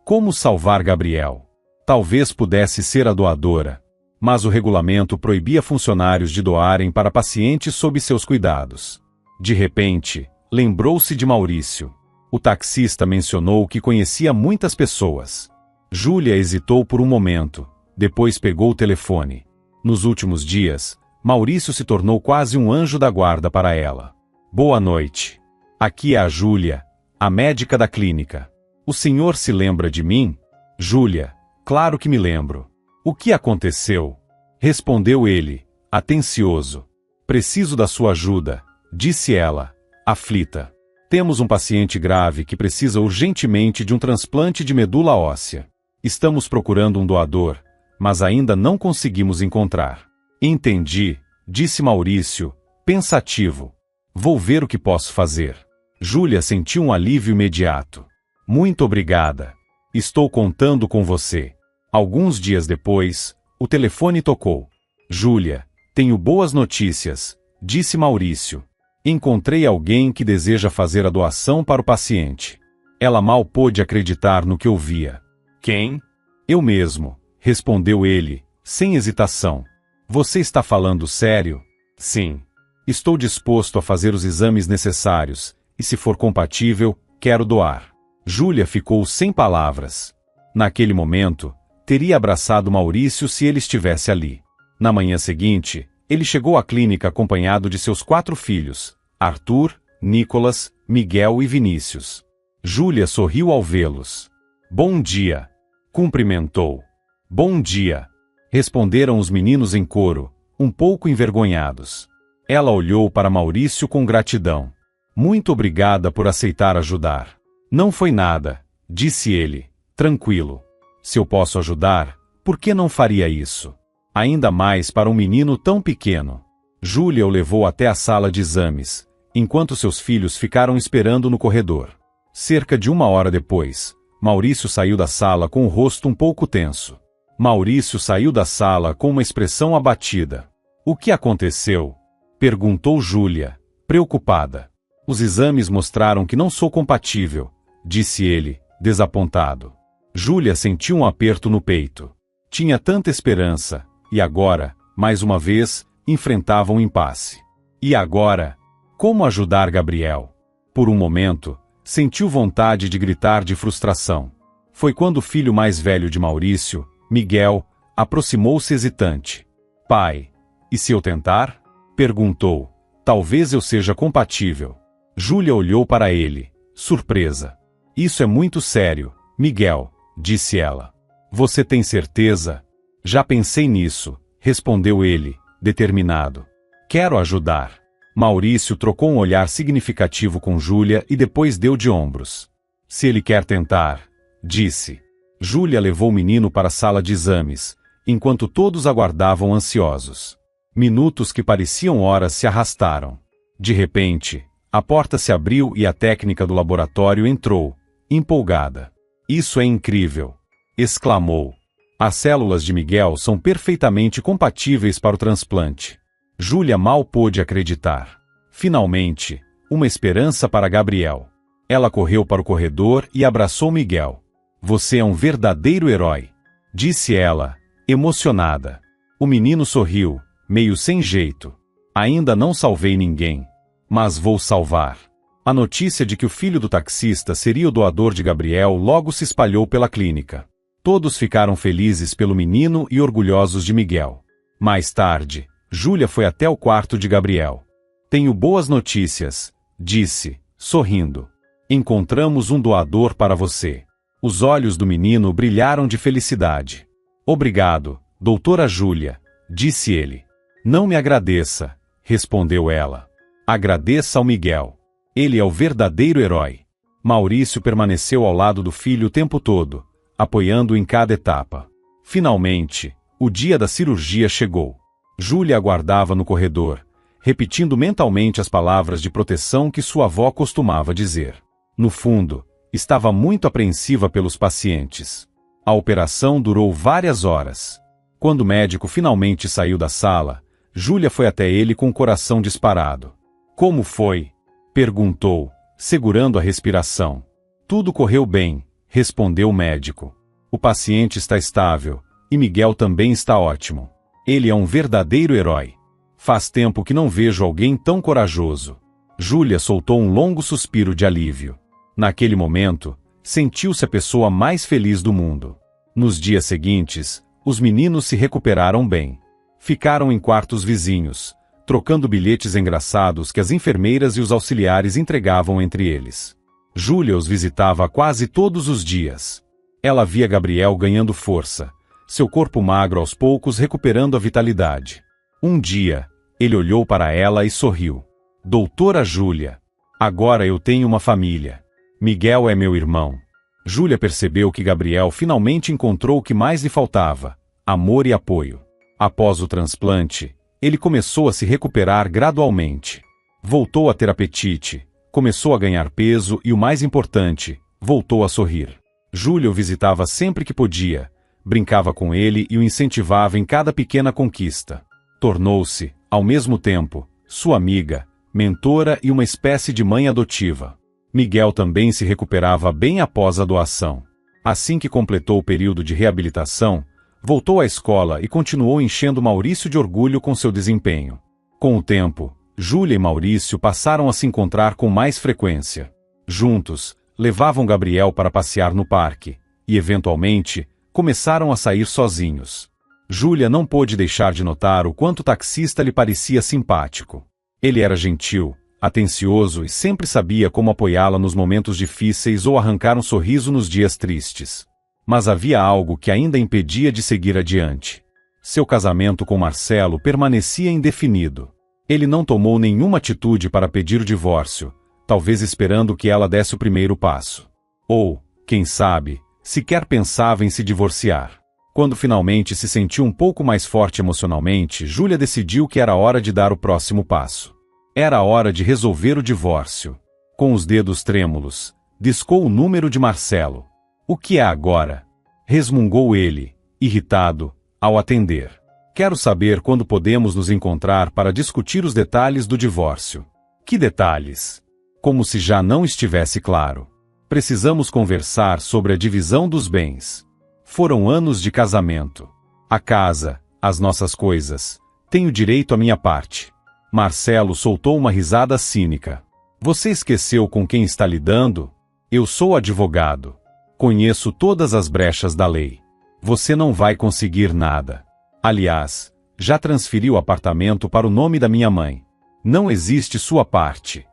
Como salvar Gabriel? Talvez pudesse ser a doadora. Mas o regulamento proibia funcionários de doarem para pacientes sob seus cuidados. De repente, lembrou-se de Maurício. O taxista mencionou que conhecia muitas pessoas. Júlia hesitou por um momento, depois pegou o telefone. Nos últimos dias, Maurício se tornou quase um anjo da guarda para ela. Boa noite. Aqui é a Júlia, a médica da clínica. O senhor se lembra de mim? Júlia, claro que me lembro. O que aconteceu? Respondeu ele, atencioso. Preciso da sua ajuda, disse ela, aflita. Temos um paciente grave que precisa urgentemente de um transplante de medula óssea. Estamos procurando um doador, mas ainda não conseguimos encontrar. Entendi, disse Maurício, pensativo. Vou ver o que posso fazer. Júlia sentiu um alívio imediato. Muito obrigada. Estou contando com você. Alguns dias depois, o telefone tocou. Júlia, tenho boas notícias, disse Maurício. Encontrei alguém que deseja fazer a doação para o paciente. Ela mal pôde acreditar no que ouvia. Quem? Eu mesmo, respondeu ele, sem hesitação. Você está falando sério? Sim. Estou disposto a fazer os exames necessários, e se for compatível, quero doar. Júlia ficou sem palavras. Naquele momento, teria abraçado Maurício se ele estivesse ali. Na manhã seguinte, ele chegou à clínica acompanhado de seus 4 filhos, Arthur, Nicolas, Miguel e Vinícius. Júlia sorriu ao vê-los. Bom dia. Cumprimentou. Bom dia. Responderam os meninos em coro, um pouco envergonhados. Ela olhou para Maurício com gratidão. Muito obrigada por aceitar ajudar. Não foi nada, disse ele, tranquilo. Se eu posso ajudar, por que não faria isso? Ainda mais para um menino tão pequeno. Júlia o levou até a sala de exames, enquanto seus filhos ficaram esperando no corredor. Cerca de 1 hora depois, Maurício saiu da sala com o rosto um pouco tenso. Maurício saiu da sala com uma expressão abatida. O que aconteceu? Perguntou Júlia, preocupada. Os exames mostraram que não sou compatível, disse ele, desapontado. Júlia sentiu um aperto no peito. Tinha tanta esperança, e agora, mais uma vez, enfrentava um impasse. E agora? Como ajudar Gabriel? Por um momento, sentiu vontade de gritar de frustração. Foi quando o filho mais velho de Maurício, Miguel, aproximou-se hesitante. Pai, e se eu tentar? Perguntou. Talvez eu seja compatível. Júlia olhou para ele, surpresa. Isso é muito sério, Miguel, disse ela. Você tem certeza? Já pensei nisso, respondeu ele, determinado. Quero ajudar. Maurício trocou um olhar significativo com Júlia e depois deu de ombros. Se ele quer tentar, disse. Júlia levou o menino para a sala de exames, enquanto todos aguardavam ansiosos. Minutos que pareciam horas se arrastaram. De repente, a porta se abriu e a técnica do laboratório entrou, empolgada. Isso é incrível! Exclamou. As células de Miguel são perfeitamente compatíveis para o transplante. Júlia mal pôde acreditar. Finalmente, uma esperança para Gabriel. Ela correu para o corredor e abraçou Miguel. Você é um verdadeiro herói, disse ela, emocionada. O menino sorriu, meio sem jeito. Ainda não salvei ninguém, mas vou salvar. A notícia de que o filho do taxista seria o doador de Gabriel logo se espalhou pela clínica. Todos ficaram felizes pelo menino e orgulhosos de Miguel. Mais tarde, Júlia foi até o quarto de Gabriel. Tenho boas notícias, disse, sorrindo. Encontramos um doador para você. Os olhos do menino brilharam de felicidade. Obrigado, doutora Júlia, disse ele. Não me agradeça, respondeu ela. Agradeça ao Miguel. Ele é o verdadeiro herói. Maurício permaneceu ao lado do filho o tempo todo, apoiando-o em cada etapa. Finalmente, o dia da cirurgia chegou. Júlia aguardava no corredor, repetindo mentalmente as palavras de proteção que sua avó costumava dizer. No fundo, estava muito apreensiva pelos pacientes. A operação durou várias horas. Quando o médico finalmente saiu da sala, Júlia foi até ele com o coração disparado. Como foi? Perguntou, segurando a respiração. Tudo correu bem, respondeu o médico. O paciente está estável, e Miguel também está ótimo. Ele é um verdadeiro herói. Faz tempo que não vejo alguém tão corajoso. Júlia soltou um longo suspiro de alívio. Naquele momento, sentiu-se a pessoa mais feliz do mundo. Nos dias seguintes, os meninos se recuperaram bem. Ficaram em quartos vizinhos, trocando bilhetes engraçados que as enfermeiras e os auxiliares entregavam entre eles. Júlia os visitava quase todos os dias. Ela via Gabriel ganhando força, seu corpo magro aos poucos recuperando a vitalidade. Um dia, ele olhou para ela e sorriu. Doutora Júlia, agora eu tenho uma família. Miguel é meu irmão. Júlia percebeu que Gabriel finalmente encontrou o que mais lhe faltava: amor e apoio. Após o transplante, ele começou a se recuperar gradualmente. Voltou a ter apetite, começou a ganhar peso e, o mais importante, voltou a sorrir. Júlia o visitava sempre que podia, brincava com ele e o incentivava em cada pequena conquista. Tornou-se, ao mesmo tempo, sua amiga, mentora e uma espécie de mãe adotiva. Miguel também se recuperava bem após a doação. Assim que completou o período de reabilitação, voltou à escola e continuou enchendo Maurício de orgulho com seu desempenho. Com o tempo, Júlia e Maurício passaram a se encontrar com mais frequência. Juntos, levavam Gabriel para passear no parque, e, eventualmente, começaram a sair sozinhos. Júlia não pôde deixar de notar o quanto o taxista lhe parecia simpático. Ele era gentil, atencioso e sempre sabia como apoiá-la nos momentos difíceis ou arrancar um sorriso nos dias tristes. Mas havia algo que ainda impedia de seguir adiante. Seu casamento com Marcelo permanecia indefinido. Ele não tomou nenhuma atitude para pedir o divórcio, talvez esperando que ela desse o primeiro passo. Ou, quem sabe, sequer pensava em se divorciar. Quando finalmente se sentiu um pouco mais forte emocionalmente, Júlia decidiu que era hora de dar o próximo passo. Era hora de resolver o divórcio. Com os dedos trêmulos, discou o número de Marcelo. O que é agora? Resmungou ele, irritado, ao atender. Quero saber quando podemos nos encontrar para discutir os detalhes do divórcio. Que detalhes? Como se já não estivesse claro. Precisamos conversar sobre a divisão dos bens. Foram anos de casamento. A casa, as nossas coisas. Tenho direito à minha parte. Marcelo soltou uma risada cínica. Você esqueceu com quem está lidando? Eu sou advogado. Conheço todas as brechas da lei. Você não vai conseguir nada. Aliás, já transferi o apartamento para o nome da minha mãe. Não existe sua parte.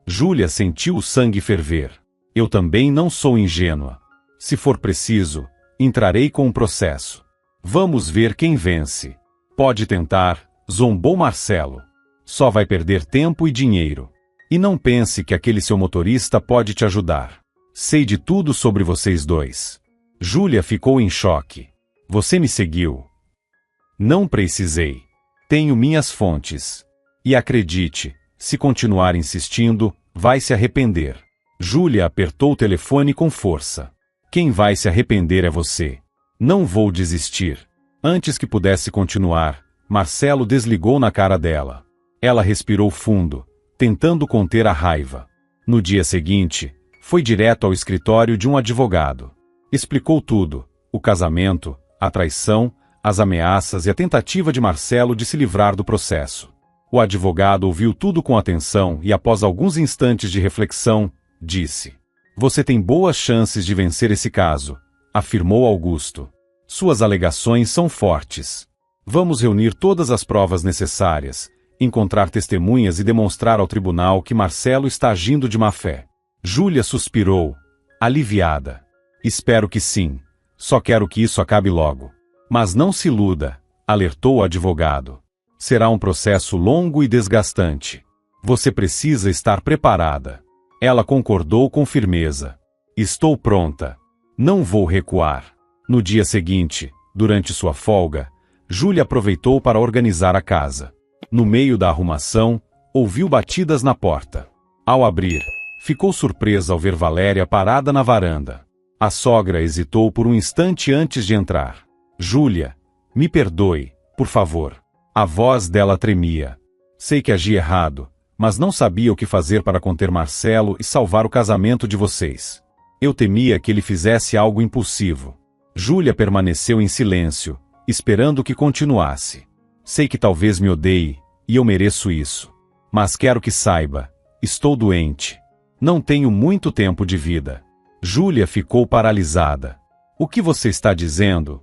Júlia sentiu o sangue ferver. Eu também não sou ingênua. Se for preciso, entrarei com um processo. Vamos ver quem vence. Pode tentar, zombou Marcelo. Só vai perder tempo e dinheiro. E não pense que aquele seu motorista pode te ajudar. Sei de tudo sobre vocês dois. Júlia ficou em choque. Você me seguiu. Não precisei. Tenho minhas fontes. E acredite, se continuar insistindo, vai se arrepender. Júlia apertou o telefone com força. Quem vai se arrepender é você. Não vou desistir. Antes que pudesse continuar, Marcelo desligou na cara dela. Ela respirou fundo, tentando conter a raiva. No dia seguinte, foi direto ao escritório de um advogado. Explicou tudo: o casamento, a traição, as ameaças e a tentativa de Marcelo de se livrar do processo. O advogado ouviu tudo com atenção e, após alguns instantes de reflexão, disse: Você tem boas chances de vencer esse caso, afirmou Augusto. Suas alegações são fortes. Vamos reunir todas as provas necessárias, encontrar testemunhas e demonstrar ao tribunal que Marcelo está agindo de má fé. Júlia suspirou, aliviada. Espero que sim. Só quero que isso acabe logo. Mas não se iluda, alertou o advogado. Será um processo longo e desgastante. Você precisa estar preparada. Ela concordou com firmeza. Estou pronta. Não vou recuar. No dia seguinte, durante sua folga, Júlia aproveitou para organizar a casa. No meio da arrumação, ouviu batidas na porta. Ao abrir, ficou surpresa ao ver Valéria parada na varanda. A sogra hesitou por um instante antes de entrar. Júlia, me perdoe, por favor. A voz dela tremia. Sei que agi errado, mas não sabia o que fazer para conter Marcelo e salvar o casamento de vocês. Eu temia que ele fizesse algo impulsivo. Júlia permaneceu em silêncio, esperando que continuasse. Sei que talvez me odeie, e eu mereço isso. Mas quero que saiba, estou doente. Não tenho muito tempo de vida. Júlia ficou paralisada. O que você está dizendo?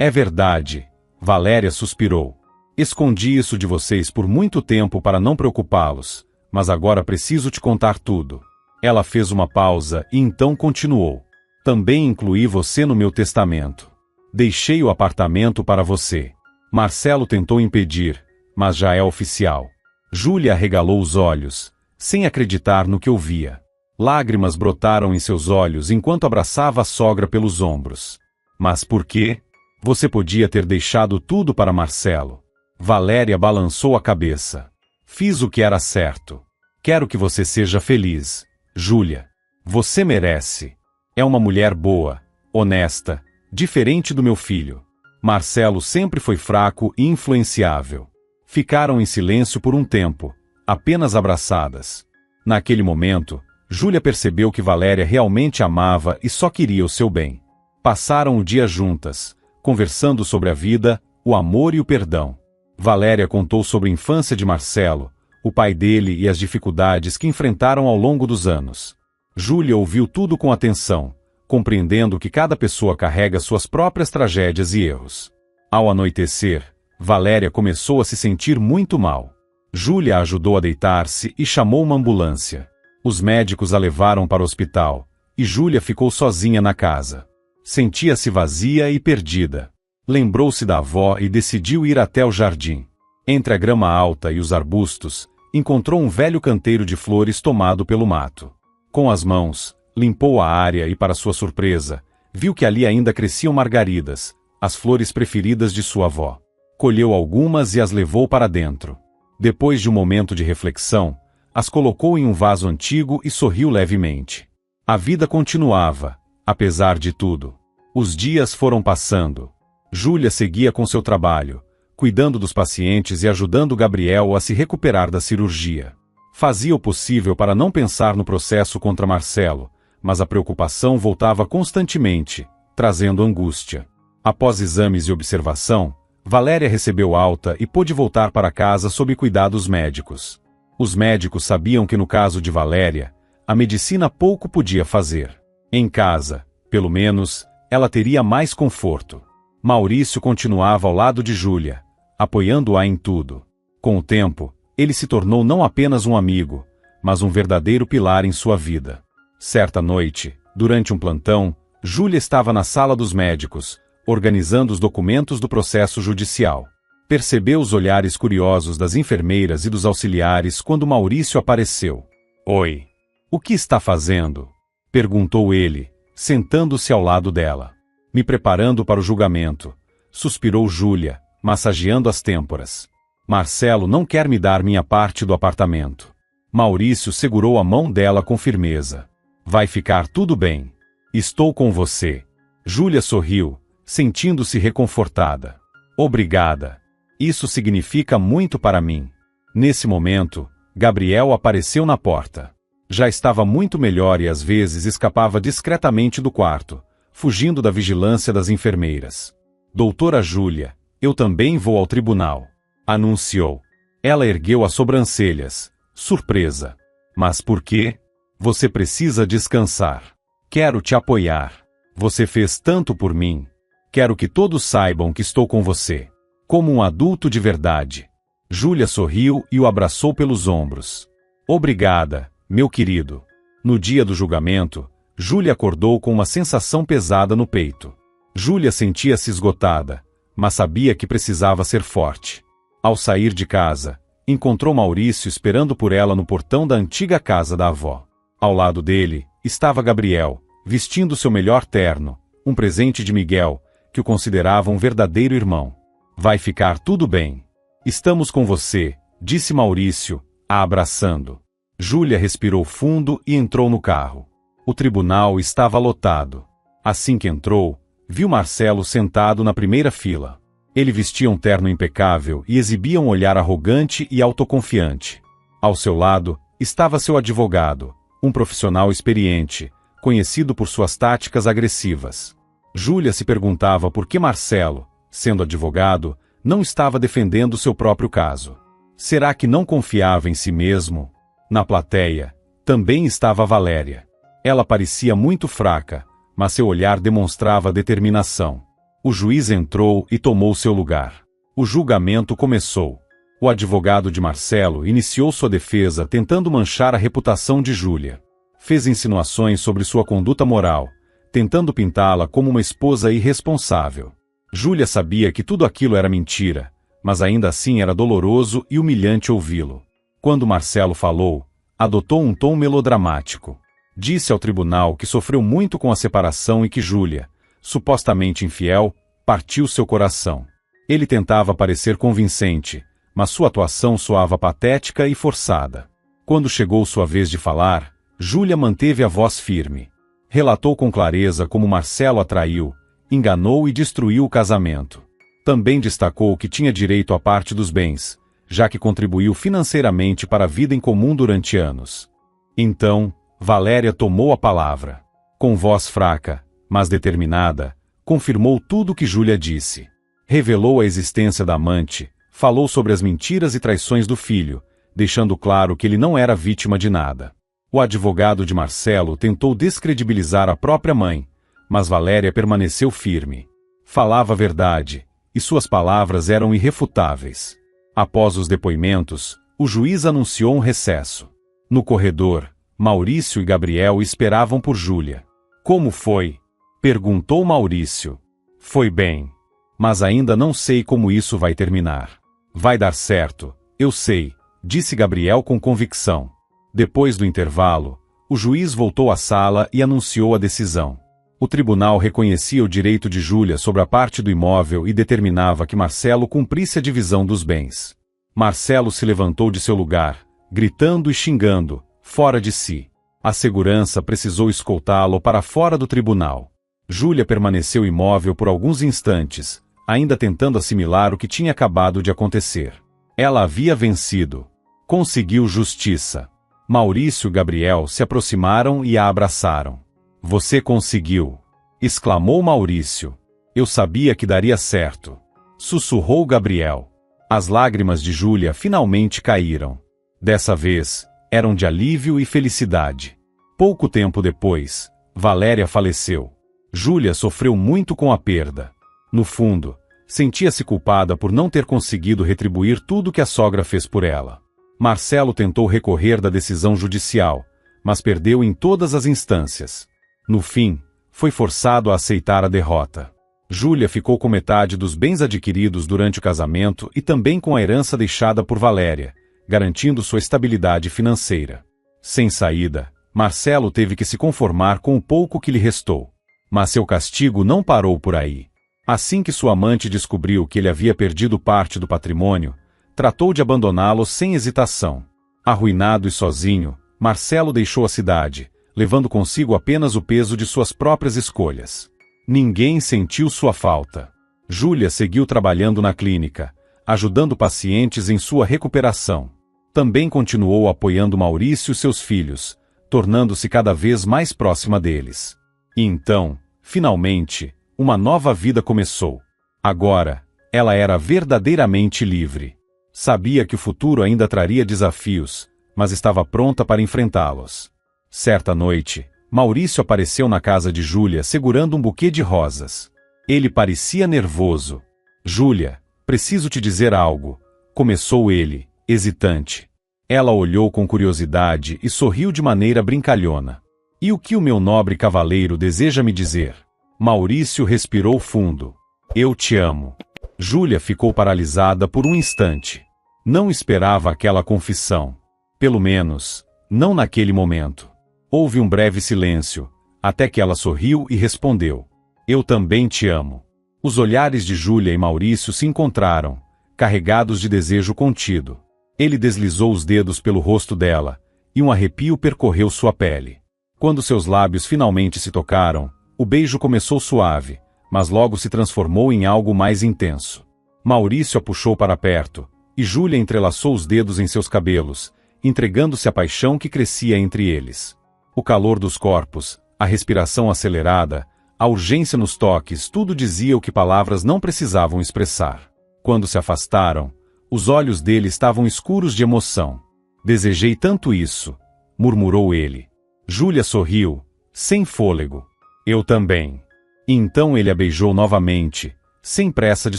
É verdade. Valéria suspirou. Escondi isso de vocês por muito tempo para não preocupá-los, mas agora preciso te contar tudo. Ela fez uma pausa e então continuou. Também incluí você no meu testamento. Deixei o apartamento para você. Marcelo tentou impedir, mas já é oficial. Júlia arregalou os olhos, sem acreditar no que ouvia. Lágrimas brotaram em seus olhos enquanto abraçava a sogra pelos ombros. Mas por quê? Você podia ter deixado tudo para Marcelo. Valéria balançou a cabeça. Fiz o que era certo. Quero que você seja feliz, Júlia. Você merece. É uma mulher boa, honesta, diferente do meu filho. Marcelo sempre foi fraco e influenciável. Ficaram em silêncio por um tempo, apenas abraçadas. Naquele momento, Júlia percebeu que Valéria realmente amava e só queria o seu bem. Passaram o dia juntas, conversando sobre a vida, o amor e o perdão. Valéria contou sobre a infância de Marcelo, o pai dele e as dificuldades que enfrentaram ao longo dos anos. Júlia ouviu tudo com atenção, compreendendo que cada pessoa carrega suas próprias tragédias e erros. Ao anoitecer, Valéria começou a se sentir muito mal. Júlia a ajudou a deitar-se e chamou uma ambulância. Os médicos a levaram para o hospital, e Júlia ficou sozinha na casa. Sentia-se vazia e perdida. Lembrou-se da avó e decidiu ir até o jardim. Entre a grama alta e os arbustos, encontrou um velho canteiro de flores tomado pelo mato. Com as mãos, limpou a área e, para sua surpresa, viu que ali ainda cresciam margaridas, as flores preferidas de sua avó. Colheu algumas e as levou para dentro. Depois de um momento de reflexão, as colocou em um vaso antigo e sorriu levemente. A vida continuava, apesar de tudo. Os dias foram passando. Júlia seguia com seu trabalho, cuidando dos pacientes e ajudando Gabriel a se recuperar da cirurgia. Fazia o possível para não pensar no processo contra Marcelo, mas a preocupação voltava constantemente, trazendo angústia. Após exames e observação, Valéria recebeu alta e pôde voltar para casa sob cuidados médicos. Os médicos sabiam que no caso de Valéria, a medicina pouco podia fazer. Em casa, pelo menos, ela teria mais conforto. Maurício continuava ao lado de Júlia, apoiando-a em tudo. Com o tempo, ele se tornou não apenas um amigo, mas um verdadeiro pilar em sua vida. Certa noite, durante um plantão, Júlia estava na sala dos médicos, organizando os documentos do processo judicial. Percebeu os olhares curiosos das enfermeiras e dos auxiliares quando Maurício apareceu. "Oi. O que está fazendo?" perguntou ele, sentando-se ao lado dela. "Me preparando para o julgamento", suspirou Júlia, massageando as têmporas. "Marcelo não quer me dar minha parte do apartamento." Maurício segurou a mão dela com firmeza. "Vai ficar tudo bem. Estou com você." Júlia sorriu, sentindo-se reconfortada. "Obrigada. Isso significa muito para mim." Nesse momento, Gabriel apareceu na porta. Já estava muito melhor e às vezes escapava discretamente do quarto, fugindo da vigilância das enfermeiras. "Doutora Júlia, eu também vou ao tribunal", anunciou. Ela ergueu as sobrancelhas, surpresa. "Mas por quê?" "Você precisa descansar. Quero te apoiar. Você fez tanto por mim. Quero que todos saibam que estou com você. Como um adulto de verdade." Júlia sorriu e o abraçou pelos ombros. "Obrigada, meu querido." No dia do julgamento, Júlia acordou com uma sensação pesada no peito. Júlia sentia-se esgotada, mas sabia que precisava ser forte. Ao sair de casa, encontrou Maurício esperando por ela no portão da antiga casa da avó. Ao lado dele, estava Gabriel, vestindo seu melhor terno, um presente de Miguel, que o considerava um verdadeiro irmão. "Vai ficar tudo bem. Estamos com você", disse Maurício, a abraçando. Júlia respirou fundo e entrou no carro. O tribunal estava lotado. Assim que entrou, viu Marcelo sentado na primeira fila. Ele vestia um terno impecável e exibia um olhar arrogante e autoconfiante. Ao seu lado, estava seu advogado, um profissional experiente, conhecido por suas táticas agressivas. Júlia se perguntava por que Marcelo, sendo advogado, não estava defendendo seu próprio caso. Será que não confiava em si mesmo? Na plateia, também estava Valéria. Ela parecia muito fraca, mas seu olhar demonstrava determinação. O juiz entrou e tomou seu lugar. O julgamento começou. O advogado de Marcelo iniciou sua defesa tentando manchar a reputação de Júlia. Fez insinuações sobre sua conduta moral, tentando pintá-la como uma esposa irresponsável. Júlia sabia que tudo aquilo era mentira, mas ainda assim era doloroso e humilhante ouvi-lo. Quando Marcelo falou, adotou um tom melodramático. Disse ao tribunal que sofreu muito com a separação e que Júlia, supostamente infiel, partiu seu coração. Ele tentava parecer convincente, mas sua atuação soava patética e forçada. Quando chegou sua vez de falar, Júlia manteve a voz firme. Relatou com clareza como Marcelo a traiu, enganou e destruiu o casamento. Também destacou que tinha direito à parte dos bens, já que contribuiu financeiramente para a vida em comum durante anos. Então, Valéria tomou a palavra. Com voz fraca, mas determinada, confirmou tudo o que Júlia disse. Revelou a existência da amante, falou sobre as mentiras e traições do filho, deixando claro que ele não era vítima de nada. O advogado de Marcelo tentou descredibilizar a própria mãe, mas Valéria permaneceu firme. Falava a verdade, e suas palavras eram irrefutáveis. Após os depoimentos, o juiz anunciou um recesso. No corredor, Maurício e Gabriel esperavam por Júlia. Como foi? Perguntou Maurício. Foi bem. Mas ainda não sei como isso vai terminar. Vai dar certo, eu sei, disse Gabriel com convicção. Depois do intervalo, o juiz voltou à sala e anunciou a decisão. O tribunal reconhecia o direito de Júlia sobre a parte do imóvel e determinava que Marcelo cumprisse a divisão dos bens. Marcelo se levantou de seu lugar, gritando e xingando, fora de si. A segurança precisou escoltá-lo para fora do tribunal. Júlia permaneceu imóvel por alguns instantes, ainda tentando assimilar o que tinha acabado de acontecer. Ela havia vencido. Conseguiu justiça. Maurício e Gabriel se aproximaram e a abraçaram. Você conseguiu! Exclamou Maurício. Eu sabia que daria certo. Sussurrou Gabriel. As lágrimas de Júlia finalmente caíram. Dessa vez, eram de alívio e felicidade. Pouco tempo depois, Valéria faleceu. Júlia sofreu muito com a perda. No fundo, sentia-se culpada por não ter conseguido retribuir tudo que a sogra fez por ela. Marcelo tentou recorrer da decisão judicial, mas perdeu em todas as instâncias. No fim, foi forçado a aceitar a derrota. Júlia ficou com metade dos bens adquiridos durante o casamento e também com a herança deixada por Valéria, garantindo sua estabilidade financeira. Sem saída, Marcelo teve que se conformar com o pouco que lhe restou. Mas seu castigo não parou por aí. Assim que sua amante descobriu que ele havia perdido parte do patrimônio, tratou de abandoná-lo sem hesitação. Arruinado e sozinho, Marcelo deixou a cidade, levando consigo apenas o peso de suas próprias escolhas. Ninguém sentiu sua falta. Júlia seguiu trabalhando na clínica, ajudando pacientes em sua recuperação. Também continuou apoiando Maurício e seus filhos, tornando-se cada vez mais próxima deles. E então, finalmente, uma nova vida começou. Agora, ela era verdadeiramente livre. Sabia que o futuro ainda traria desafios, mas estava pronta para enfrentá-los. Certa noite, Maurício apareceu na casa de Júlia segurando um buquê de rosas. Ele parecia nervoso. Júlia, preciso te dizer algo, começou ele, hesitante. Ela olhou com curiosidade e sorriu de maneira brincalhona. E o que o meu nobre cavaleiro deseja me dizer? Maurício respirou fundo. Eu te amo. Júlia ficou paralisada por um instante. Não esperava aquela confissão. Pelo menos, não naquele momento. Houve um breve silêncio, até que ela sorriu e respondeu. Eu também te amo. Os olhares de Júlia e Maurício se encontraram, carregados de desejo contido. Ele deslizou os dedos pelo rosto dela, e um arrepio percorreu sua pele. Quando seus lábios finalmente se tocaram, o beijo começou suave, mas logo se transformou em algo mais intenso. Maurício a puxou para perto, e Júlia entrelaçou os dedos em seus cabelos, entregando-se à paixão que crescia entre eles. O calor dos corpos, a respiração acelerada, a urgência nos toques, tudo dizia o que palavras não precisavam expressar. Quando se afastaram, os olhos dele estavam escuros de emoção. Desejei tanto isso, murmurou ele. Júlia sorriu, sem fôlego. Eu também. E então ele a beijou novamente, sem pressa de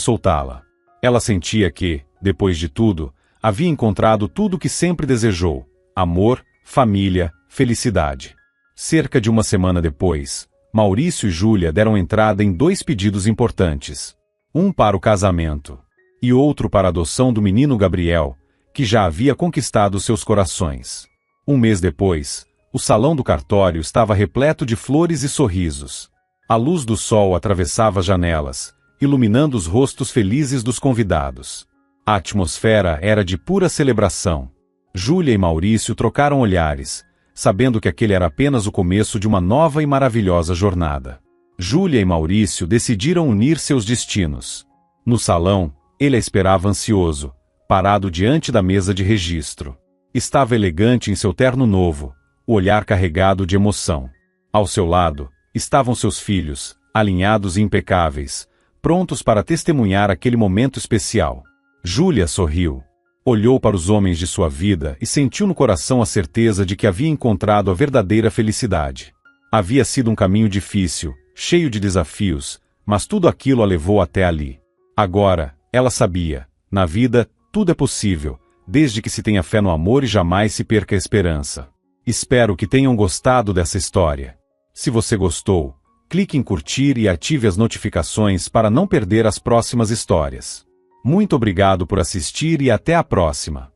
soltá-la. Ela sentia que, depois de tudo, havia encontrado tudo o que sempre desejou: amor, família, felicidade. Cerca de uma semana depois, Maurício e Júlia deram entrada em 2 pedidos importantes. Um para o casamento, e outro para a adoção do menino Gabriel, que já havia conquistado seus corações. Um mês depois, o salão do cartório estava repleto de flores e sorrisos. A luz do sol atravessava as janelas, iluminando os rostos felizes dos convidados. A atmosfera era de pura celebração. Júlia e Maurício trocaram olhares, sabendo que aquele era apenas o começo de uma nova e maravilhosa jornada. Júlia e Maurício decidiram unir seus destinos. No salão, ele a esperava ansioso, parado diante da mesa de registro. Estava elegante em seu terno novo, o olhar carregado de emoção. Ao seu lado, estavam seus filhos, alinhados e impecáveis, prontos para testemunhar aquele momento especial. Júlia sorriu. Olhou para os homens de sua vida e sentiu no coração a certeza de que havia encontrado a verdadeira felicidade. Havia sido um caminho difícil, cheio de desafios, mas tudo aquilo a levou até ali. Agora, ela sabia, na vida, tudo é possível, desde que se tenha fé no amor e jamais se perca a esperança. Espero que tenham gostado dessa história. Se você gostou, clique em curtir e ative as notificações para não perder as próximas histórias. Muito obrigado por assistir e até a próxima!